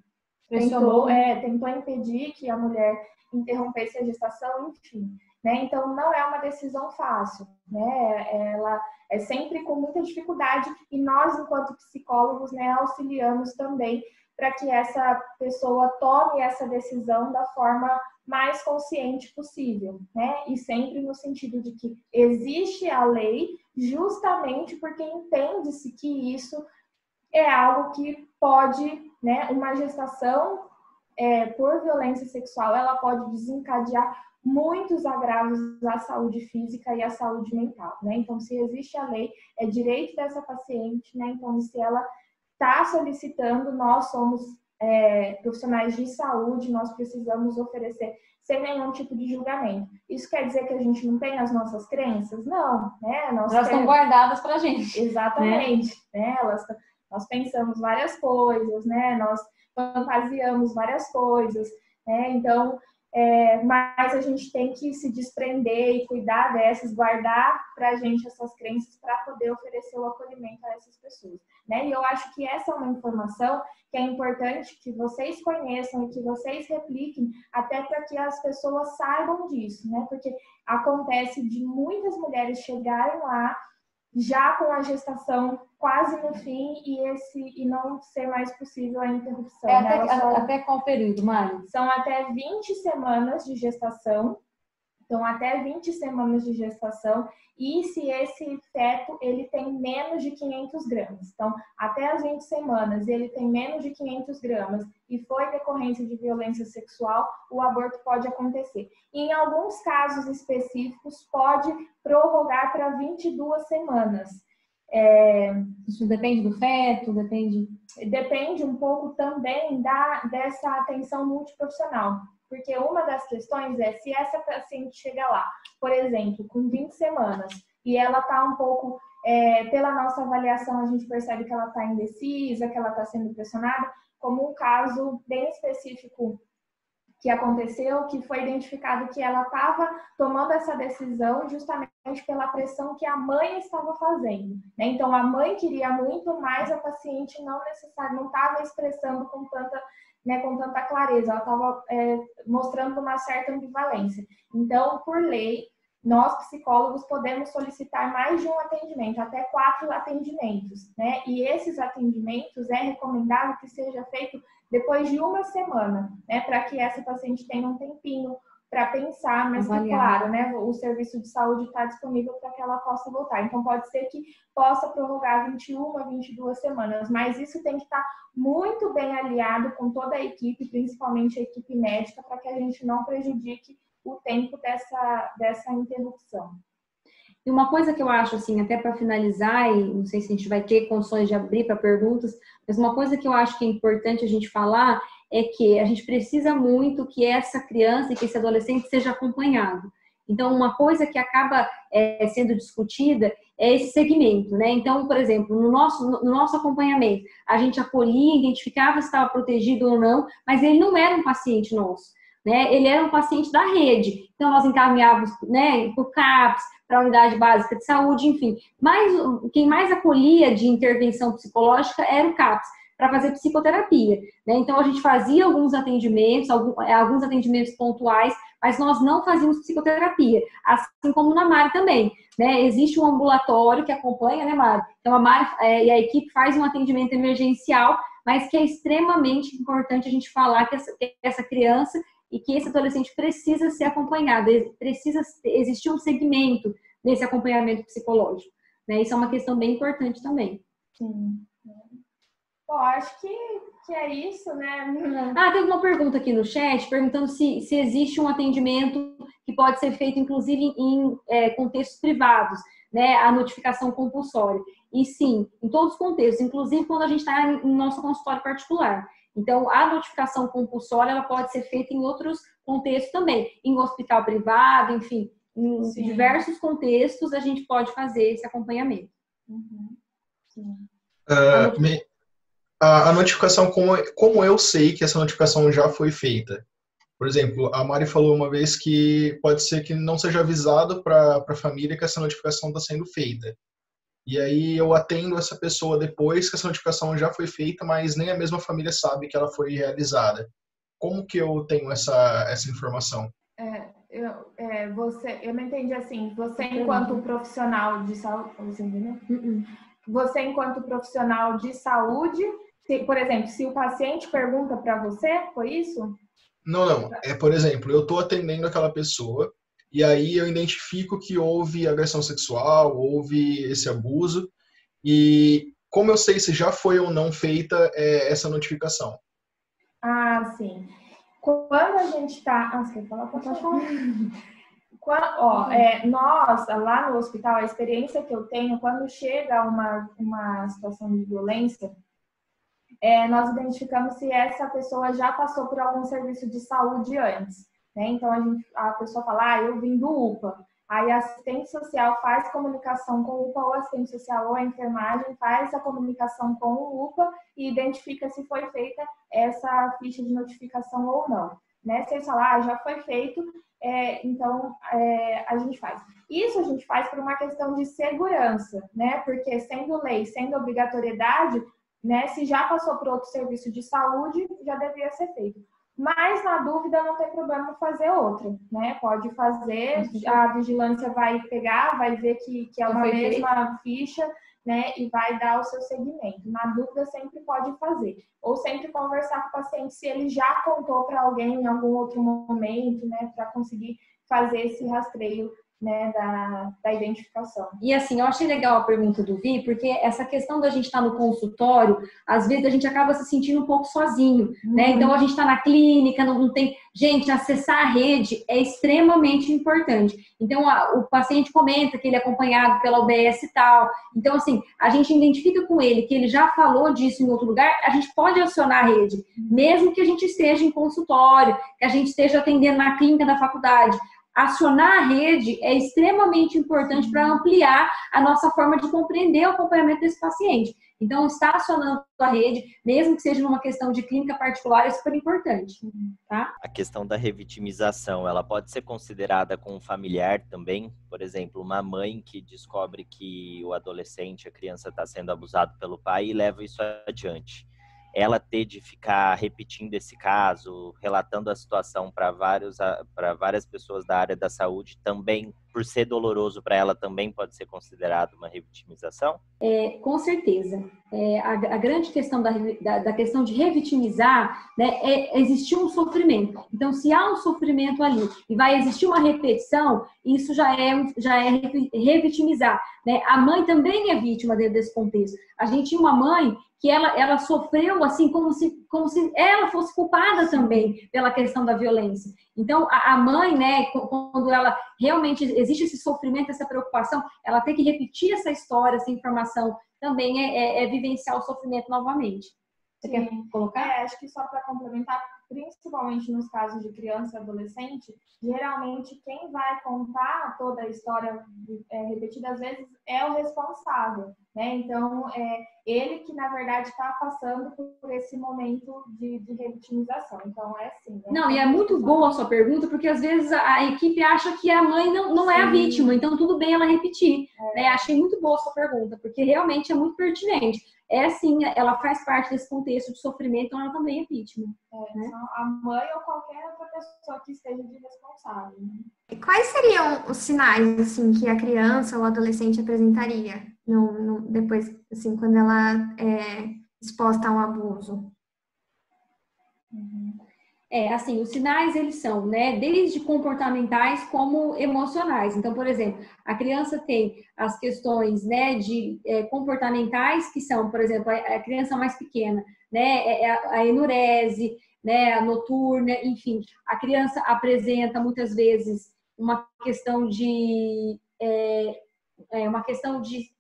tentou impedir que a mulher interrompesse a gestação, enfim, né? Então, não é uma decisão fácil, né? Ela é sempre com muita dificuldade e nós, enquanto psicólogos, né, auxiliamos também para que essa pessoa tome essa decisão da forma mais consciente possível, né? E sempre no sentido de que existe a lei justamente porque entende-se que isso é algo que pode, né, uma gestação por violência sexual, ela pode desencadear muitos agravos à saúde física e à saúde mental, né? Então, se existe a lei, é direito dessa paciente, né? Então, se ela está solicitando, nós somos profissionais de saúde, nós precisamos oferecer sem nenhum tipo de julgamento. Isso quer dizer que a gente não tem as nossas crenças? Não, né? Elas estão guardadas para a gente. Exatamente, né? Nós pensamos várias coisas, né? Nós fantasiamos várias coisas, né? Então, mas a gente tem que se desprender e cuidar dessas, guardar para a gente essas crenças para poder oferecer o acolhimento a essas pessoas, né? E eu acho que essa é uma informação que é importante que vocês conheçam e que vocês repliquem, até para que as pessoas saibam disso, né? Porque acontece de muitas mulheres chegarem lá já com a gestação quase no fim e não ser mais possível a interrupção. Até qual período, Mari? São até 20 semanas de gestação. Então, até 20 semanas de gestação. E se esse feto ele tem menos de 500 gramas. Então, até as 20 semanas ele tem menos de 500 gramas e foi decorrência de violência sexual, o aborto pode acontecer. E, em alguns casos específicos, pode prorrogar para 22 semanas. Isso depende do feto, Depende um pouco também dessa atenção multiprofissional. Porque uma das questões é se essa paciente chega lá, por exemplo, com 20 semanas, e ela está um pouco, pela nossa avaliação, a gente percebe que ela está indecisa, que ela está sendo pressionada, como um caso bem específico que aconteceu, que foi identificado que ela estava tomando essa decisão justamente pela pressão que a mãe estava fazendo, né? Então, a mãe queria muito, mas a paciente não estava expressando com tanta clareza, ela estava mostrando uma certa ambivalência. Então, por lei, nós psicólogos podemos solicitar mais de um atendimento, até 4 atendimentos, né? E esses atendimentos é recomendado que seja feito depois de 1 semana, né? Para que essa paciente tenha um tempinho para pensar, mas que, claro, né? O serviço de saúde está disponível para que ela possa voltar. Então, pode ser que possa prorrogar 21 22 semanas, mas isso tem que estar muito bem aliado com toda a equipe, principalmente a equipe médica, para que a gente não prejudique o tempo dessa interrupção. E uma coisa que eu acho, assim, até para finalizar, e não sei se a gente vai ter condições de abrir para perguntas, mas uma coisa que eu acho que é importante a gente falar é que a gente precisa muito que essa criança e que esse adolescente seja acompanhado. Então, uma coisa que acaba sendo discutida é esse segmento, né? Então, por exemplo, no nosso acompanhamento, a gente acolhia, identificava se estava protegido ou não, mas ele não era um paciente nosso, né? Ele era um paciente da rede. Então, nós encaminhávamos, né, para o CAPS, para a unidade básica de saúde, enfim. Mas quem mais acolhia de intervenção psicológica era o CAPS, para fazer psicoterapia, né? Então, a gente fazia alguns atendimentos pontuais, mas nós não fazíamos psicoterapia, assim como na Mari também, né? Existe um ambulatório que acompanha, né, Mari? Então, a Mari e a equipe faz um atendimento emergencial, mas que é extremamente importante a gente falar que essa criança e que esse adolescente precisa ser acompanhado, precisa existir um segmento nesse acompanhamento psicológico, né? Isso é uma questão bem importante também. Sim. Bom, acho que é isso, né? Tem uma pergunta aqui no chat, perguntando se existe um atendimento que pode ser feito, inclusive, em contextos privados, né? A notificação compulsória. E sim, em todos os contextos, inclusive quando a gente está no nosso consultório particular. Então, a notificação compulsória, ela pode ser feita em outros contextos também. Em hospital privado, enfim, em diversos contextos a gente pode fazer esse acompanhamento. Uhum. Sim. A notificação, como eu sei que essa notificação já foi feita? Por exemplo, a Mari falou uma vez que pode ser que não seja avisado para a família que essa notificação está sendo feita. E aí eu atendo essa pessoa depois que essa notificação já foi feita, mas nem a mesma família sabe que ela foi realizada. Como que eu tenho essa informação? Eu não entendi assim. Você enquanto profissional de saúde, você enquanto profissional de saúde, por exemplo, se o paciente pergunta para você, foi isso? Não. Por exemplo, eu estou atendendo aquela pessoa e aí eu identifico que houve agressão sexual, houve esse abuso. E como eu sei se já foi ou não feita essa notificação? Sim. Quando a gente está... Ah, você quer falar? Pode falar. Nós, lá no hospital, a experiência que eu tenho, quando chega uma situação de violência, nós identificamos se essa pessoa já passou por algum serviço de saúde antes, né? Então, a pessoa fala, eu vim do UPA. Aí a assistente social faz comunicação com o UPA, ou a assistente social ou a enfermagem faz a comunicação com o UPA e identifica se foi feita essa ficha de notificação ou não. Né? Se eles falar, já foi feito, então a gente faz. Isso a gente faz por uma questão de segurança, né? Porque sendo lei, sendo obrigatoriedade, né? Se já passou por outro serviço de saúde, já deveria ser feito. Mas, na dúvida, não tem problema fazer outra, né? Pode fazer, a vigilância vai pegar, vai ver que é uma mesma ficha, né? E vai dar o seu segmento. Na dúvida, sempre pode fazer. Ou sempre conversar com o paciente se ele já contou para alguém em algum outro momento, né? Para conseguir fazer esse rastreio, né, da identificação. E assim, eu achei legal a pergunta do Vi, porque essa questão da gente estar no consultório, às vezes a gente acaba se sentindo um pouco sozinho, né? Então a gente está na clínica, não tem... Gente, acessar a rede é extremamente importante. Então o paciente comenta que ele é acompanhado pela UBS e tal. Então assim, a gente identifica com ele que ele já falou disso em outro lugar, a gente pode acionar a rede, mesmo que a gente esteja em consultório, que a gente esteja atendendo na clínica da faculdade. Acionar a rede é extremamente importante para ampliar a nossa forma de compreender o acompanhamento desse paciente. Então, estar acionando a rede, mesmo que seja numa questão de clínica particular, é super importante. Tá? A questão da revitimização, ela pode ser considerada com um familiar também? Por exemplo, uma mãe que descobre que o adolescente, a criança está sendo abusado pelo pai e leva isso adiante. Ela ter de ficar repetindo esse caso, relatando a situação para várias pessoas da área da saúde, também, por ser doloroso para ela, também pode ser considerado uma revitimização? Com certeza. A grande questão da questão de revitimizar, né, existir um sofrimento. Então, se há um sofrimento ali e vai existir uma repetição, isso já é revitimizar. Né? A mãe também é vítima dentro desse contexto. A gente tinha uma mãe que ela sofreu assim como se ela fosse culpada também pela questão da violência. Então, a mãe, né, quando ela realmente existe esse sofrimento, essa preocupação, ela tem que repetir essa história, essa informação, também é vivenciar o sofrimento novamente. Você quer colocar? Acho que só para complementar, principalmente nos casos de criança e adolescente, geralmente quem vai contar toda a história repetida, às vezes, é o responsável, né? Então, ele que, na verdade, está passando por esse momento de revitimização. Então, é assim. Né? Não, e é muito boa a sua pergunta, porque às vezes a equipe acha que a mãe não é a vítima, então tudo bem ela repetir. Né? Achei muito boa a sua pergunta, porque realmente é muito pertinente. Sim, ela faz parte desse contexto de sofrimento, então ela também é vítima. Né? Então, a mãe ou qualquer outra pessoa que esteja de responsável. Né? E quais seriam os sinais, assim, que a criança ou adolescente apresentaria depois, assim, quando ela é exposta a um abuso? Assim, os sinais, eles são, né, desde comportamentais como emocionais. Então, por exemplo, a criança tem as questões, né, de comportamentais, que são, por exemplo, a criança mais pequena, né, a enurese, né, a noturna, enfim. A criança apresenta, muitas vezes, uma questão de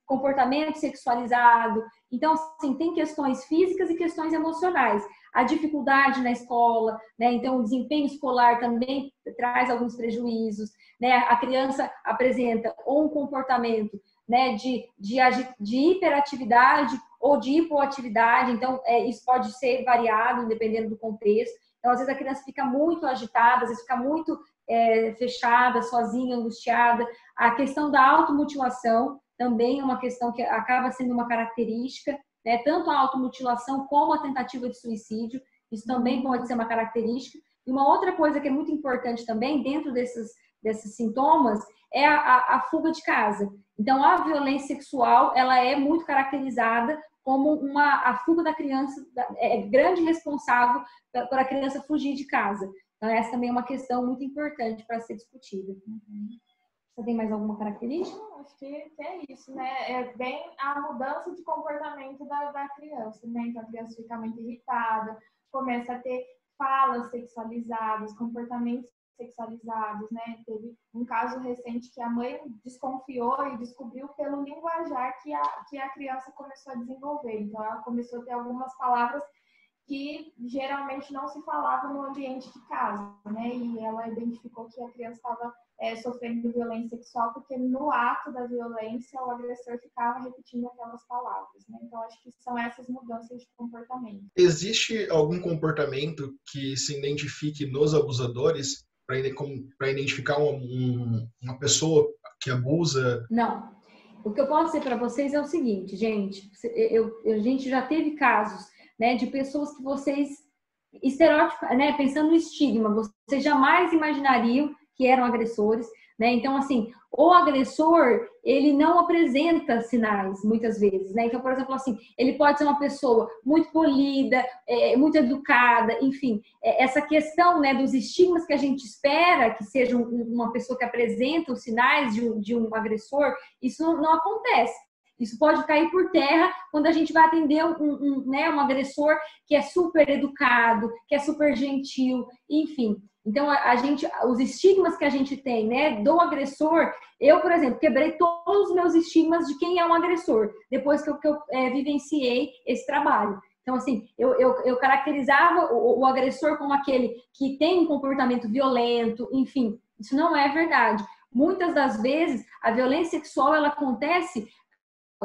comportamento sexualizado. Então, assim, tem questões físicas e questões emocionais. A dificuldade na escola, né? Então, o desempenho escolar também traz alguns prejuízos, né? A criança apresenta ou um comportamento, né, de hiperatividade ou de hipoatividade, então, isso pode ser variado, dependendo do contexto. Então, às vezes, a criança fica muito agitada, às vezes fica muito fechada, sozinha, angustiada. A questão da automutilação também é uma questão que acaba sendo uma característica, né? Tanto a automutilação como a tentativa de suicídio, isso também pode ser uma característica. E uma outra coisa que é muito importante também, dentro desses sintomas, é a fuga de casa. Então, a violência sexual, ela é muito caracterizada como a fuga da criança, grande responsável por a criança fugir de casa. Então, essa também é uma questão muito importante para ser discutida. Você tem mais alguma característica? Acho que é isso, né? É bem a mudança de comportamento da criança, né? Então, a criança fica muito irritada, começa a ter falas sexualizadas, comportamentos sexualizados, né? Teve um caso recente que a mãe desconfiou e descobriu pelo linguajar que a criança começou a desenvolver. Então, ela começou a ter algumas palavras que geralmente não se falava no ambiente de casa, né? E ela identificou que a criança estava sofrendo violência sexual porque no ato da violência o agressor ficava repetindo aquelas palavras, né? Então, acho que são essas mudanças de comportamento. Existe algum comportamento que se identifique nos abusadores para identificar uma pessoa que abusa? Não. O que eu posso dizer para vocês é o seguinte, gente. A gente já teve casos, né, de pessoas que vocês, estereótipo, né, pensando no estigma, vocês jamais imaginariam que eram agressores, né? Então, assim, o agressor, ele não apresenta sinais, muitas vezes, né? Então, por exemplo, assim, ele pode ser uma pessoa muito polida, muito educada, enfim. Essa questão, né, dos estigmas que a gente espera que seja uma pessoa que apresenta os sinais de um agressor, isso não acontece. Isso pode cair por terra quando a gente vai atender um agressor que é super educado, que é super gentil, enfim. Então, os estigmas que a gente tem, né, do agressor, eu, por exemplo, quebrei todos os meus estigmas de quem é um agressor, depois que eu vivenciei esse trabalho. Então, assim, eu caracterizava o agressor como aquele que tem um comportamento violento, enfim, isso não é verdade. Muitas das vezes, a violência sexual, ela acontece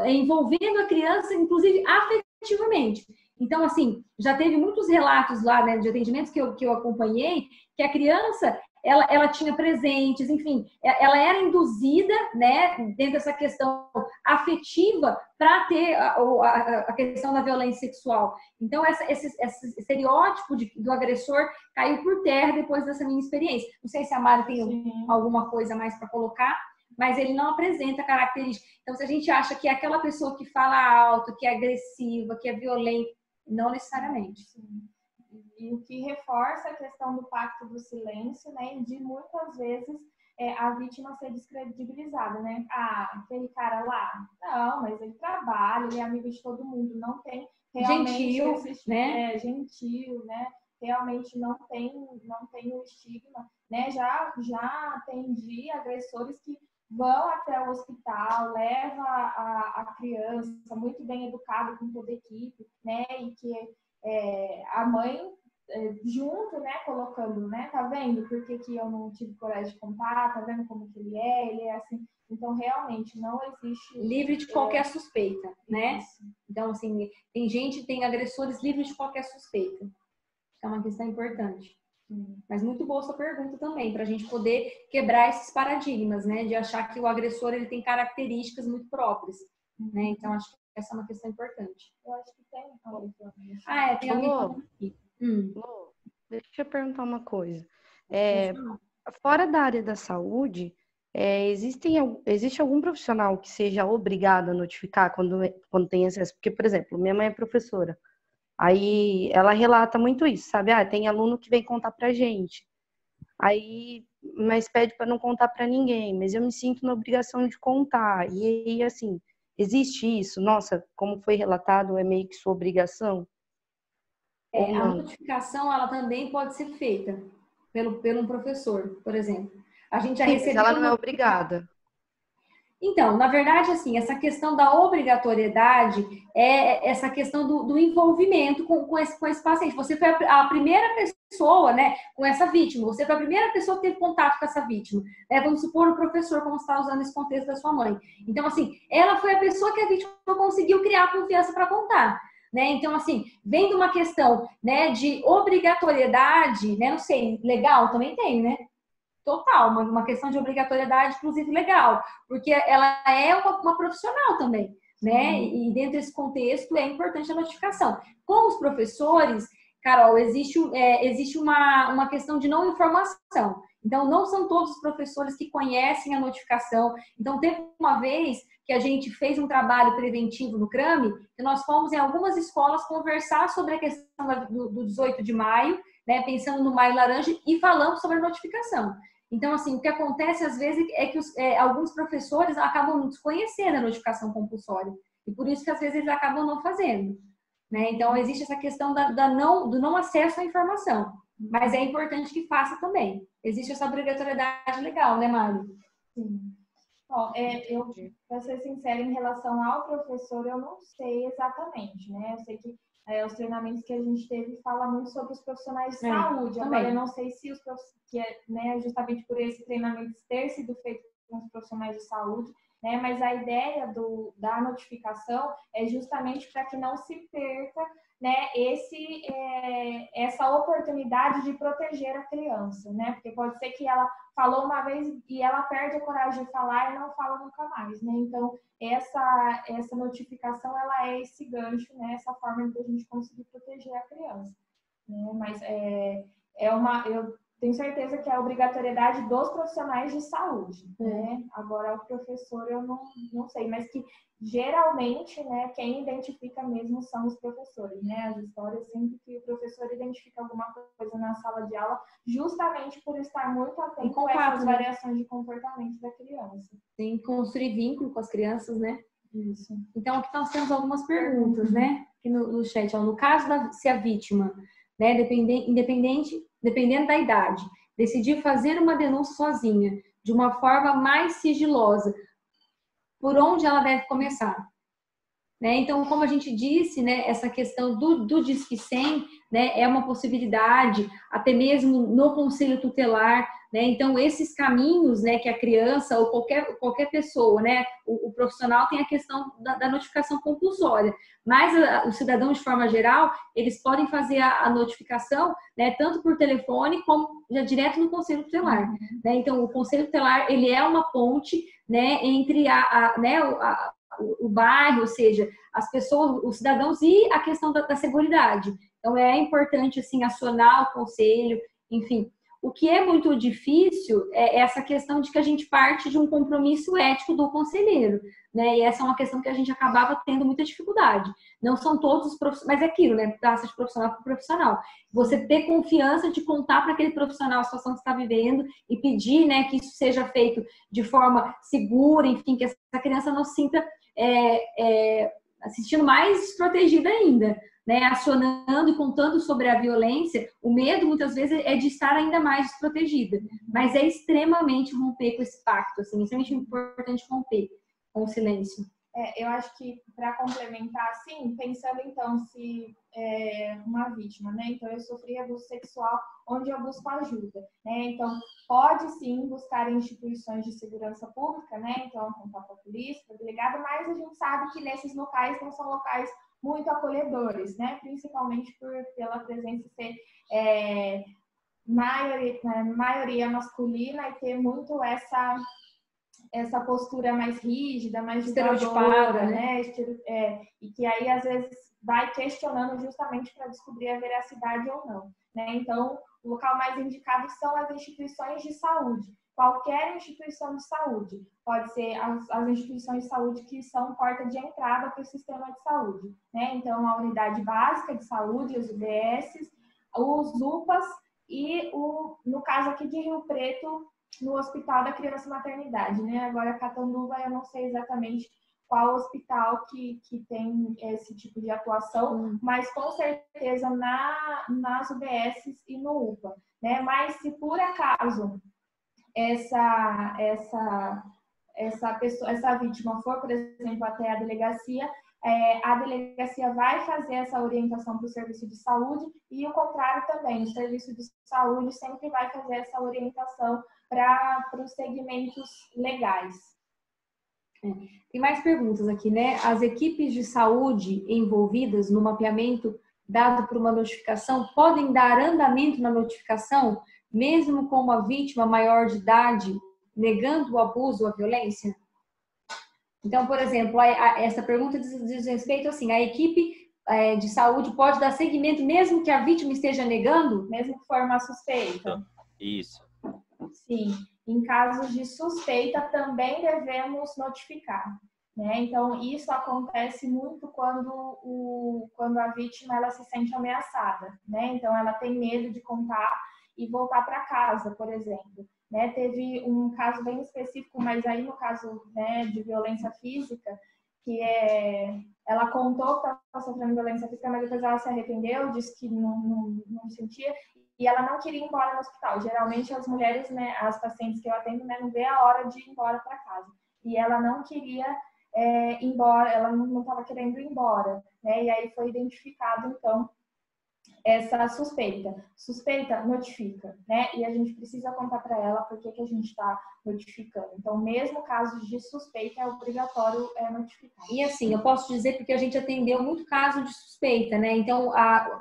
envolvendo a criança, inclusive afetivamente. Então, assim, já teve muitos relatos lá, né, de atendimentos que eu acompanhei, que a criança, ela tinha presentes, enfim, ela era induzida, né, dentro dessa questão afetiva para ter a questão da violência sexual. Então, esse estereótipo do agressor caiu por terra depois dessa minha experiência. Não sei se a Mari tem alguma coisa mais para colocar, mas ele não apresenta características. Então, se a gente acha que é aquela pessoa que fala alto, que é agressiva, que é violenta, não necessariamente. Sim. E o que reforça a questão do pacto do silêncio, né? E de muitas vezes a vítima ser descredibilizada, né? Ah, aquele cara lá, não, mas ele trabalha, ele é amigo de todo mundo, não tem realmente gentil, né? Gentil, né? Realmente não tem o estigma, né? Já atendi agressores que vão até o hospital, leva a criança muito bem educada com toda a equipe, né? E que a mãe junto, né? Colocando, né? Tá vendo por que eu não tive coragem de contar? Tá vendo como que ele é assim. Então, realmente, não existe... Livre de qualquer suspeita, né? Isso. Então, assim, tem agressores livres de qualquer suspeita. É uma questão importante. Mas muito boa sua pergunta também, para a gente poder quebrar esses paradigmas, né? De achar que o agressor ele tem características muito próprias, né? Então, acho que essa é uma questão importante. Eu acho que tem. Tem alguém falando aqui. Lô, deixa eu perguntar uma coisa. Fora da área da saúde, existe algum profissional que seja obrigado a notificar quando tem acesso? Porque, por exemplo, minha mãe é professora. Aí ela relata muito isso, sabe? Tem aluno que vem contar pra gente. Mas pede para não contar para ninguém, mas eu me sinto na obrigação de contar. E assim, existe isso? Nossa, como foi relatado, é meio que sua obrigação? A notificação, ela também pode ser feita pelo um professor, por exemplo. A gente já recebeu... Mas ela não é obrigada. Então, na verdade, assim, essa questão da obrigatoriedade é essa questão do envolvimento com esse paciente. Você foi a primeira pessoa, né, com essa vítima. Você foi a primeira pessoa que teve contato com essa vítima. Vamos supor o professor, como você está usando esse contexto da sua mãe. Então, assim, ela foi a pessoa que a vítima conseguiu criar confiança para contar. Né? Então, assim, vem de uma questão, né, de obrigatoriedade, né, não sei, legal também tem, né? Total, uma questão de obrigatoriedade, inclusive legal, porque ela é uma profissional também, né? E dentro desse contexto é importante a notificação. Com os professores, Carol, existe uma questão de não informação. Então, não são todos os professores que conhecem a notificação. Então, teve uma vez que a gente fez um trabalho preventivo no CRAME, que nós fomos em algumas escolas conversar sobre a questão do 18 de maio, né, pensando no Maio Laranja, e falando sobre a notificação. Então, assim, o que acontece às vezes é que alguns professores acabam desconhecendo a notificação compulsória. E por isso que às vezes eles acabam não fazendo. Né? Então, existe essa questão do não acesso à informação. Mas é importante que faça também. Existe essa obrigatoriedade legal, né, Mari? Sim. Bom, eu, para ser sincera, em relação ao professor, eu não sei exatamente, né? Eu sei que os treinamentos que a gente teve fala muito sobre os profissionais de saúde. Também. Agora, eu não sei se os né, justamente por esse treinamento ter sido feito com os profissionais de saúde, né? Mas a ideia da notificação é justamente para que não se perca, né, essa oportunidade de proteger a criança, né? Porque pode ser que ela falou uma vez e ela perde a coragem de falar e não fala nunca mais, né? Então, essa notificação, ela é esse gancho, né? Essa forma de a gente conseguir proteger a criança, né? Mas eu tenho certeza que é a obrigatoriedade dos profissionais de saúde, né? Agora, o professor, eu não sei, mas que geralmente, né, quem identifica mesmo são os professores, né? As histórias sempre que o professor identifica alguma coisa na sala de aula, justamente por estar muito atento a essas variações de comportamento da criança. Tem que construir vínculo com as crianças, né? Isso. Então, aqui nós temos algumas perguntas, né? Aqui no chat, ó, no caso se a vítima, né, dependendo da idade, decidir fazer uma denúncia sozinha, de uma forma mais sigilosa, por onde ela deve começar? Né? Então, como a gente disse, né, essa questão do Disque 100, né, é uma possibilidade, até mesmo no conselho tutelar, né? Então, esses caminhos, né, que a criança ou qualquer pessoa, né, o profissional tem a questão da notificação compulsória, mas o cidadão, de forma geral, eles podem fazer a notificação, né, tanto por telefone como já direto no conselho tutelar. Né? Então, o conselho tutelar, ele é uma ponte, né, entre o bairro, ou seja, as pessoas, os cidadãos e a questão da seguridade. Então, é importante, assim, acionar o conselho, enfim. O que é muito difícil é essa questão de que a gente parte de um compromisso ético do conselheiro, né? E essa é uma questão que a gente acabava tendo muita dificuldade. Não são todos os profissionais, mas é aquilo, né? Passa de profissional para profissional. Você ter confiança de contar para aquele profissional a situação que está vivendo e pedir, né, que isso seja feito de forma segura, enfim, que essa criança não se sinta assistindo mais desprotegida ainda, né? Acionando e contando sobre a violência, o medo muitas vezes é de estar ainda mais desprotegida, mas é extremamente romper com esse pacto, assim, extremamente importante romper com o silêncio. Eu acho que, para complementar, assim, pensando então se uma vítima, né? Então, eu sofri abuso sexual, onde eu busco ajuda, né? Então, pode sim buscar instituições de segurança pública, né? Então, contato com a polícia, com o delegado, mas a gente sabe que nesses locais não são locais muito acolhedores, né? Principalmente pela presença ser maioria masculina e ter muito essa postura mais rígida, mais estereotipada, né? E que aí às vezes vai questionando justamente para descobrir a veracidade ou não, né? Então, o local mais indicado são as instituições de saúde. Qualquer instituição de saúde, pode ser as instituições de saúde que são porta de entrada para o sistema de saúde, né? Então, a unidade básica de saúde, os UBSs, os UPAs e no caso aqui de Rio Preto, no Hospital da Criança e Maternidade, né? Agora, Catanduva, eu não sei exatamente qual hospital que tem esse tipo de atuação, mas com certeza nas UBSs e no UPA, né? Mas se por acaso essa vítima for, por exemplo, até a delegacia vai fazer essa orientação para o serviço de saúde e o contrário também, o serviço de saúde sempre vai fazer essa orientação para os segmentos legais. Tem mais perguntas aqui, né? As equipes de saúde envolvidas no mapeamento dado por uma notificação podem dar andamento na notificação, mesmo com uma vítima maior de idade, negando o abuso ou a violência? Então, por exemplo, essa pergunta diz respeito assim, a equipe de saúde pode dar seguimento mesmo que a vítima esteja negando? Mesmo que for uma suspeita? Isso. Sim, em casos de suspeita também devemos notificar, né? Então, isso acontece muito quando a vítima ela se sente ameaçada, né? Então, ela tem medo de contar e voltar para casa, por exemplo. Né? Teve um caso bem específico, mas aí no caso, né, de violência física, que ela contou que estava sofrendo violência física, mas depois ela se arrependeu, disse que não sentia, e ela não queria ir embora no hospital. Geralmente as mulheres, né, as pacientes que eu atendo, né, não vê a hora de ir embora para casa. E ela não queria ir embora, ela não estava querendo ir embora, né? E aí foi identificado, então, essa suspeita. Suspeita, notifica, né? E a gente precisa contar para ela por que a gente está notificando. Então, mesmo casos de suspeita, é obrigatório notificar. E assim, eu posso dizer porque a gente atendeu muito caso de suspeita, né? Então,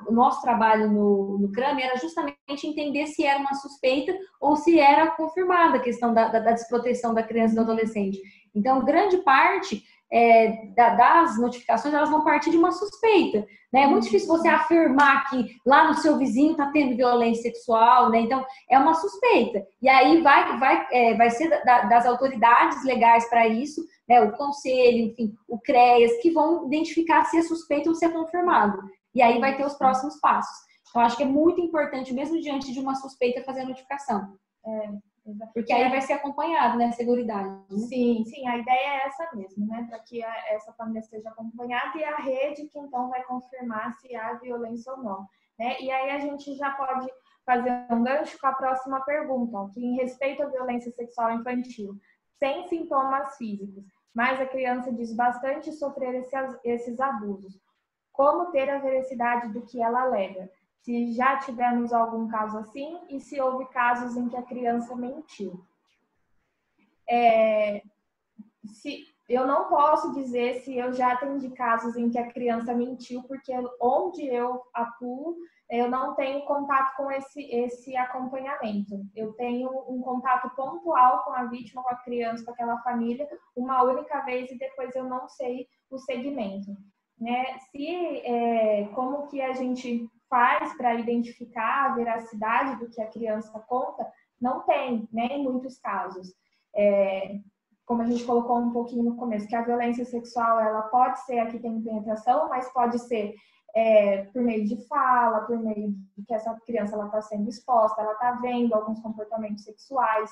o nosso trabalho no CRAME era justamente entender se era uma suspeita ou se era confirmada a questão da desproteção da criança e do adolescente. Então, grande parte das notificações, elas vão partir de uma suspeita, né? É muito difícil você afirmar que lá no seu vizinho está tendo violência sexual, né? Então, é uma suspeita. E aí vai ser das autoridades legais para isso, né? O conselho, enfim, o CREAS, que vão identificar se é suspeito ou se é confirmado. E aí vai ter os próximos passos. Então, acho que é muito importante, mesmo diante de uma suspeita, fazer a notificação. Porque aí vai ser acompanhado, né, a seguridade. Né? Sim, a ideia é essa mesmo, né, para que essa família seja acompanhada e a rede que então vai confirmar se há violência ou não, né? E aí a gente já pode fazer um gancho com a próxima pergunta, que em respeito à violência sexual infantil, sem sintomas físicos, mas a criança diz bastante sofrer esses abusos. Como ter a veracidade do que ela alega? Se já tivemos algum caso assim e se houve casos em que a criança mentiu. Eu não posso dizer se eu já atendi casos em que a criança mentiu, porque onde eu atuo, eu não tenho contato com esse acompanhamento. Eu tenho um contato pontual com a vítima, com a criança, com aquela família, uma única vez e depois eu não sei o segmento. Né? Como que a gente faz para identificar a veracidade do que a criança conta, não tem, né, em muitos casos. Como a gente colocou um pouquinho no começo, que a violência sexual, ela pode ser a que tem penetração, mas pode ser por meio de fala, por meio de que essa criança está sendo exposta, ela está vendo alguns comportamentos sexuais.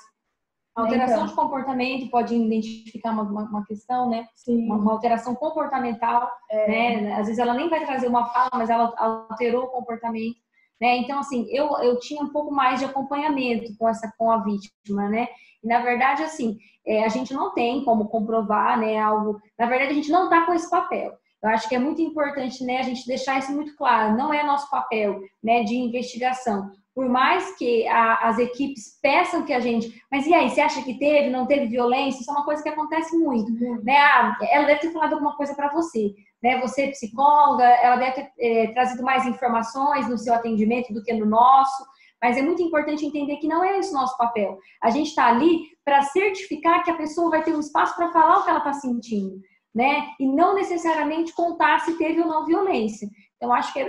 A alteração de comportamento pode identificar uma questão, né? Sim. Uma alteração comportamental, né? Às vezes ela nem vai trazer uma fala, mas ela alterou o comportamento, né? Então, assim, eu tinha um pouco mais de acompanhamento com a vítima, né? E, na verdade, assim, a gente não tem como comprovar, né, algo... Na verdade, a gente não está com esse papel. Eu acho que é muito importante, né, a gente deixar isso muito claro. Não é nosso papel, né, de investigação. Por mais que as equipes peçam que a gente... Mas e aí, você acha que teve, não teve violência? Isso é uma coisa que acontece muito, né? Ela deve ter falado alguma coisa para você, né? Você é psicóloga, ela deve ter trazido mais informações no seu atendimento do que no nosso, mas é muito importante entender que não é esse o nosso papel. A gente está ali para certificar que a pessoa vai ter um espaço para falar o que ela está sentindo, né? E não necessariamente contar se teve ou não violência. Então, acho que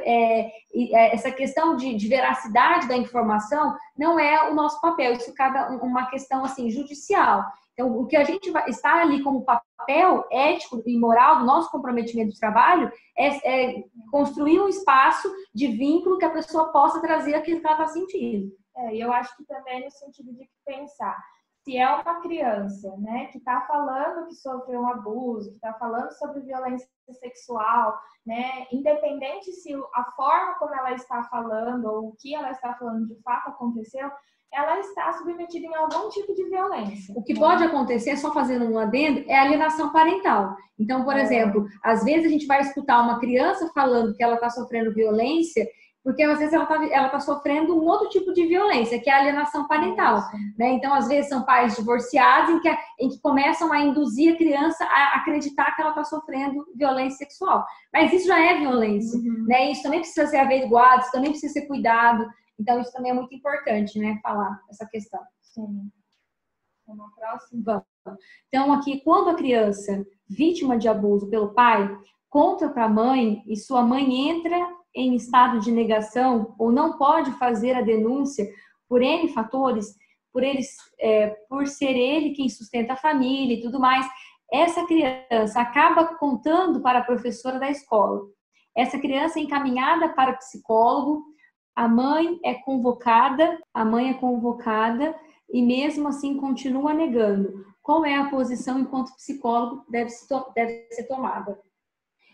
essa questão de veracidade da informação não é o nosso papel, isso cabe uma questão assim, judicial. Então, o que a gente está ali como papel ético e moral do nosso comprometimento de trabalho é construir um espaço de vínculo que a pessoa possa trazer aquilo que ela está sentindo. E eu acho que também no sentido de pensar, se é uma criança, né, que está falando que sofreu um abuso, que está falando sobre violência sexual, né, independente se a forma como ela está falando ou o que ela está falando de fato aconteceu, ela está submetida em algum tipo de violência. O que pode acontecer, só fazendo um adendo, é a alienação parental. Então, por exemplo, às vezes a gente vai escutar uma criança falando que ela está sofrendo violência, porque às vezes ela tá sofrendo um outro tipo de violência, que é a alienação parental, né? Então, às vezes são pais divorciados em que começam a induzir a criança a acreditar que ela está sofrendo violência sexual. Mas isso já é violência, né? Isso também precisa ser averiguado, isso também precisa ser cuidado. Então, isso também é muito importante, né? Falar essa questão. Sim. Vamos ao próximo? Vamos. Então, aqui, quando a criança vítima de abuso pelo pai conta para a mãe e sua mãe entra em estado de negação ou não pode fazer a denúncia por N fatores, por ser ele quem sustenta a família e tudo mais, essa criança acaba contando para a professora da escola. Essa criança é encaminhada para o psicólogo, a mãe é convocada e mesmo assim continua negando. Qual é a posição enquanto psicólogo deve ser tomada?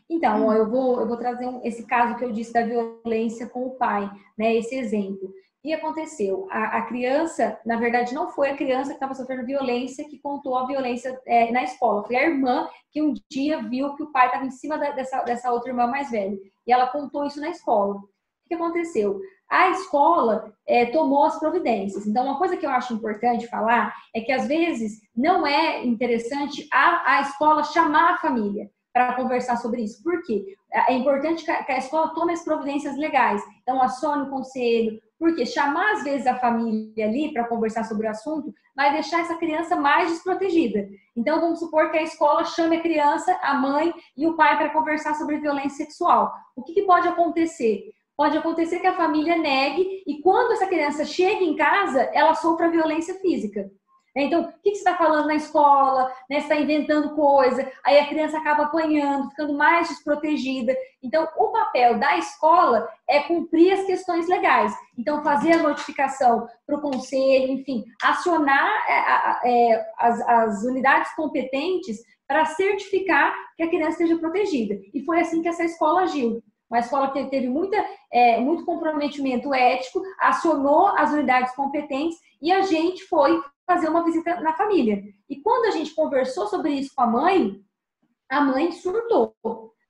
Então, eu vou trazer esse caso que eu disse da violência com o pai, né? Esse exemplo. que aconteceu? A criança, na verdade, não foi a criança que estava sofrendo violência que contou a violência na escola. Foi a irmã que um dia viu que o pai estava em cima dessa outra irmã mais velha. E ela contou isso na escola. O que aconteceu? A escola tomou as providências. Então, uma coisa que eu acho importante falar é que, às vezes, não é interessante a escola chamar a família para conversar sobre isso. Por quê? É importante que a escola tome as providências legais. Então, acione o conselho. Porque chamar, às vezes, a família ali para conversar sobre o assunto vai deixar essa criança mais desprotegida. Então, vamos supor que a escola chame a criança, a mãe e o pai para conversar sobre violência sexual. O que pode acontecer? Pode acontecer que a família negue e quando essa criança chega em casa, ela sofra violência física. Então, o que você está falando na escola? Né? Você está inventando coisa, aí a criança acaba apanhando, ficando mais desprotegida. Então, o papel da escola é cumprir as questões legais. Então, fazer a notificação para o conselho, enfim, acionar as unidades competentes para certificar que a criança esteja protegida. E foi assim que essa escola agiu. Uma escola que teve muito comprometimento ético, acionou as unidades competentes e a gente foi fazer uma visita na família. E quando a gente conversou sobre isso com a mãe surtou.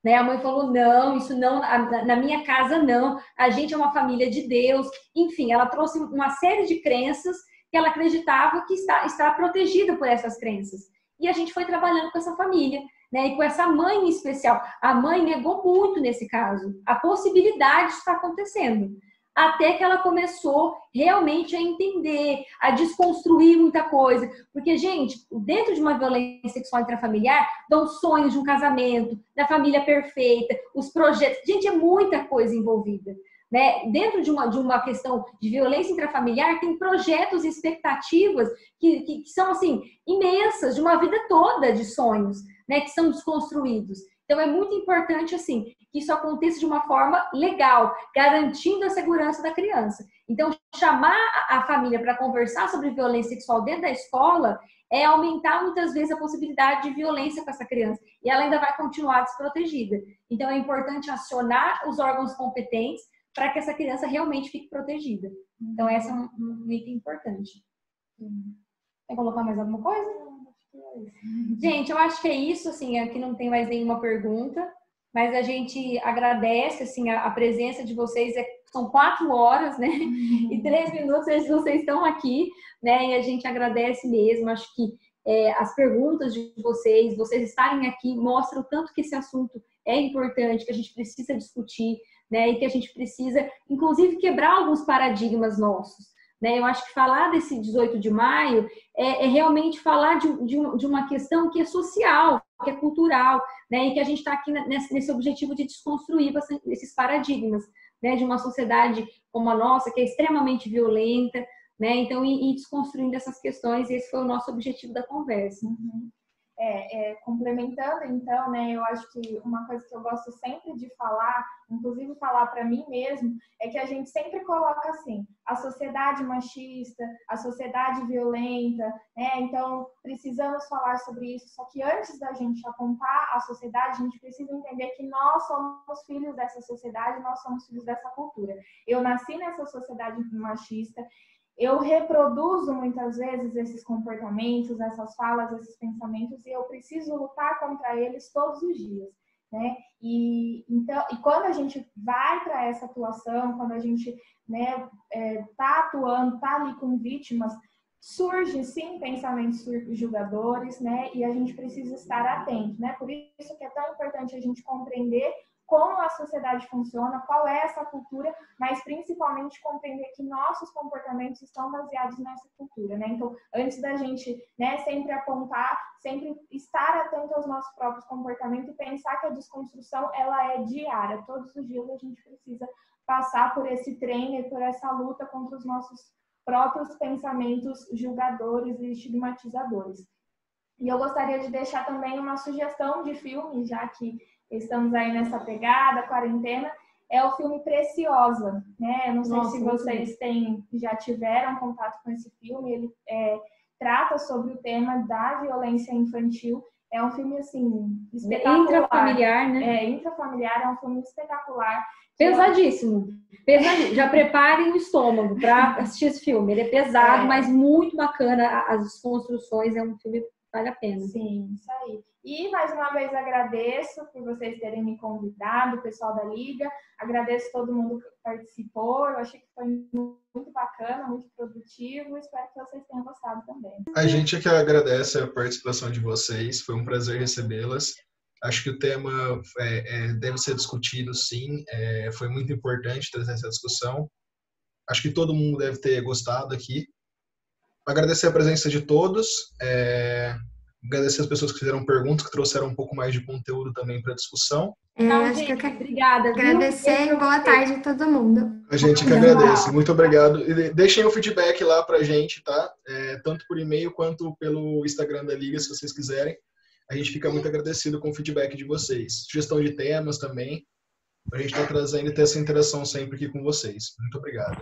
Né? A mãe falou, não, isso não, na minha casa não, a gente é uma família de Deus. Enfim, ela trouxe uma série de crenças que ela acreditava que está protegida por essas crenças. E a gente foi trabalhando com essa família. Né, e com essa mãe em especial. A mãe negou muito nesse caso a possibilidade de estar acontecendo. Até que ela começou realmente a entender, a desconstruir muita coisa. Porque, gente, dentro de uma violência sexual intrafamiliar, vão sonhos de um casamento, da família perfeita, os projetos. Gente, é muita coisa envolvida. Né? Dentro de uma questão de violência intrafamiliar, tem projetos e expectativas que são, assim, imensas, de uma vida toda de sonhos. Né, que são desconstruídos. Então, é muito importante, assim, que isso aconteça de uma forma legal, garantindo a segurança da criança. Então, chamar a família para conversar sobre violência sexual dentro da escola é aumentar, muitas vezes, a possibilidade de violência com essa criança. E ela ainda vai continuar desprotegida. Então, é importante acionar os órgãos competentes para que essa criança realmente fique protegida. Então, esse é um item importante. Quer colocar mais alguma coisa? Gente, eu acho que é isso, assim, aqui não tem mais nenhuma pergunta, mas a gente agradece, assim, a presença de vocês, são 4 horas, né, e 3 minutos vocês estão aqui, né, e a gente agradece mesmo, acho que as perguntas de vocês estarem aqui, mostram o tanto que esse assunto é importante, que a gente precisa discutir, né, e que a gente precisa, inclusive, quebrar alguns paradigmas nossos. Eu acho que falar desse 18 de maio é realmente falar de uma questão que é social, que é cultural, né? E que a gente está aqui nesse objetivo de desconstruir esses paradigmas, né? De uma sociedade como a nossa, que é extremamente violenta, né? Então, ir desconstruindo essas questões, e esse foi o nosso objetivo da conversa. Uhum. Complementando, então, né, eu acho que uma coisa que eu gosto sempre de falar, inclusive falar para mim mesmo, é que a gente sempre coloca assim, a sociedade machista, a sociedade violenta, né, então precisamos falar sobre isso, só que antes da gente apontar a sociedade, a gente precisa entender que nós somos filhos dessa sociedade, nós somos filhos dessa cultura. Eu nasci nessa sociedade machista, eu reproduzo muitas vezes esses comportamentos, essas falas, esses pensamentos, e eu preciso lutar contra eles todos os dias, né? E quando a gente vai para essa atuação, quando a gente, né, tá atuando, tá ali com vítimas, surge sim pensamentos julgadores, né? E a gente precisa estar atento, né? Por isso que é tão importante a gente compreender como a sociedade funciona, qual é essa cultura, mas principalmente compreender que nossos comportamentos estão baseados nessa cultura, né? Então, antes da gente, né, sempre apontar, sempre estar atento aos nossos próprios comportamentos e pensar que a desconstrução, ela é diária. Todos os dias a gente precisa passar por esse treino e por essa luta contra os nossos próprios pensamentos julgadores e estigmatizadores. E eu gostaria de deixar também uma sugestão de filme, já que estamos aí nessa pegada, quarentena, é o filme Preciosa, né? Eu não sei se vocês já tiveram contato com esse filme, ele trata sobre o tema da violência infantil. É um filme, assim, espetacular. Intrafamiliar, né? Intrafamiliar, é um filme espetacular. Pesadíssimo. Pesadíssimo. Já preparem o estômago para assistir esse filme. Ele é pesado, mas muito bacana. As desconstruções, é um filme que vale a pena. Sim, isso aí. E, mais uma vez, agradeço por vocês terem me convidado, o pessoal da Liga. Agradeço todo mundo que participou. Eu achei que foi muito bacana, muito produtivo. Espero que vocês tenham gostado também. A gente é que agradece a participação de vocês. Foi um prazer recebê-las. Acho que o tema deve ser discutido, sim. Foi muito importante trazer essa discussão. Acho que todo mundo deve ter gostado aqui. Agradecer a presença de todos. Agradecer as pessoas que fizeram perguntas, que trouxeram um pouco mais de conteúdo também para a discussão. Acho que eu quero Obrigada. agradecer e boa tarde a todo mundo. A gente que agradece. Muito obrigado. E deixem o feedback lá pra gente, tá? Tanto por e-mail quanto pelo Instagram da Liga, se vocês quiserem. A gente fica muito agradecido com o feedback de vocês. Sugestão de temas também. A gente está trazendo e ter essa interação sempre aqui com vocês. Muito obrigado.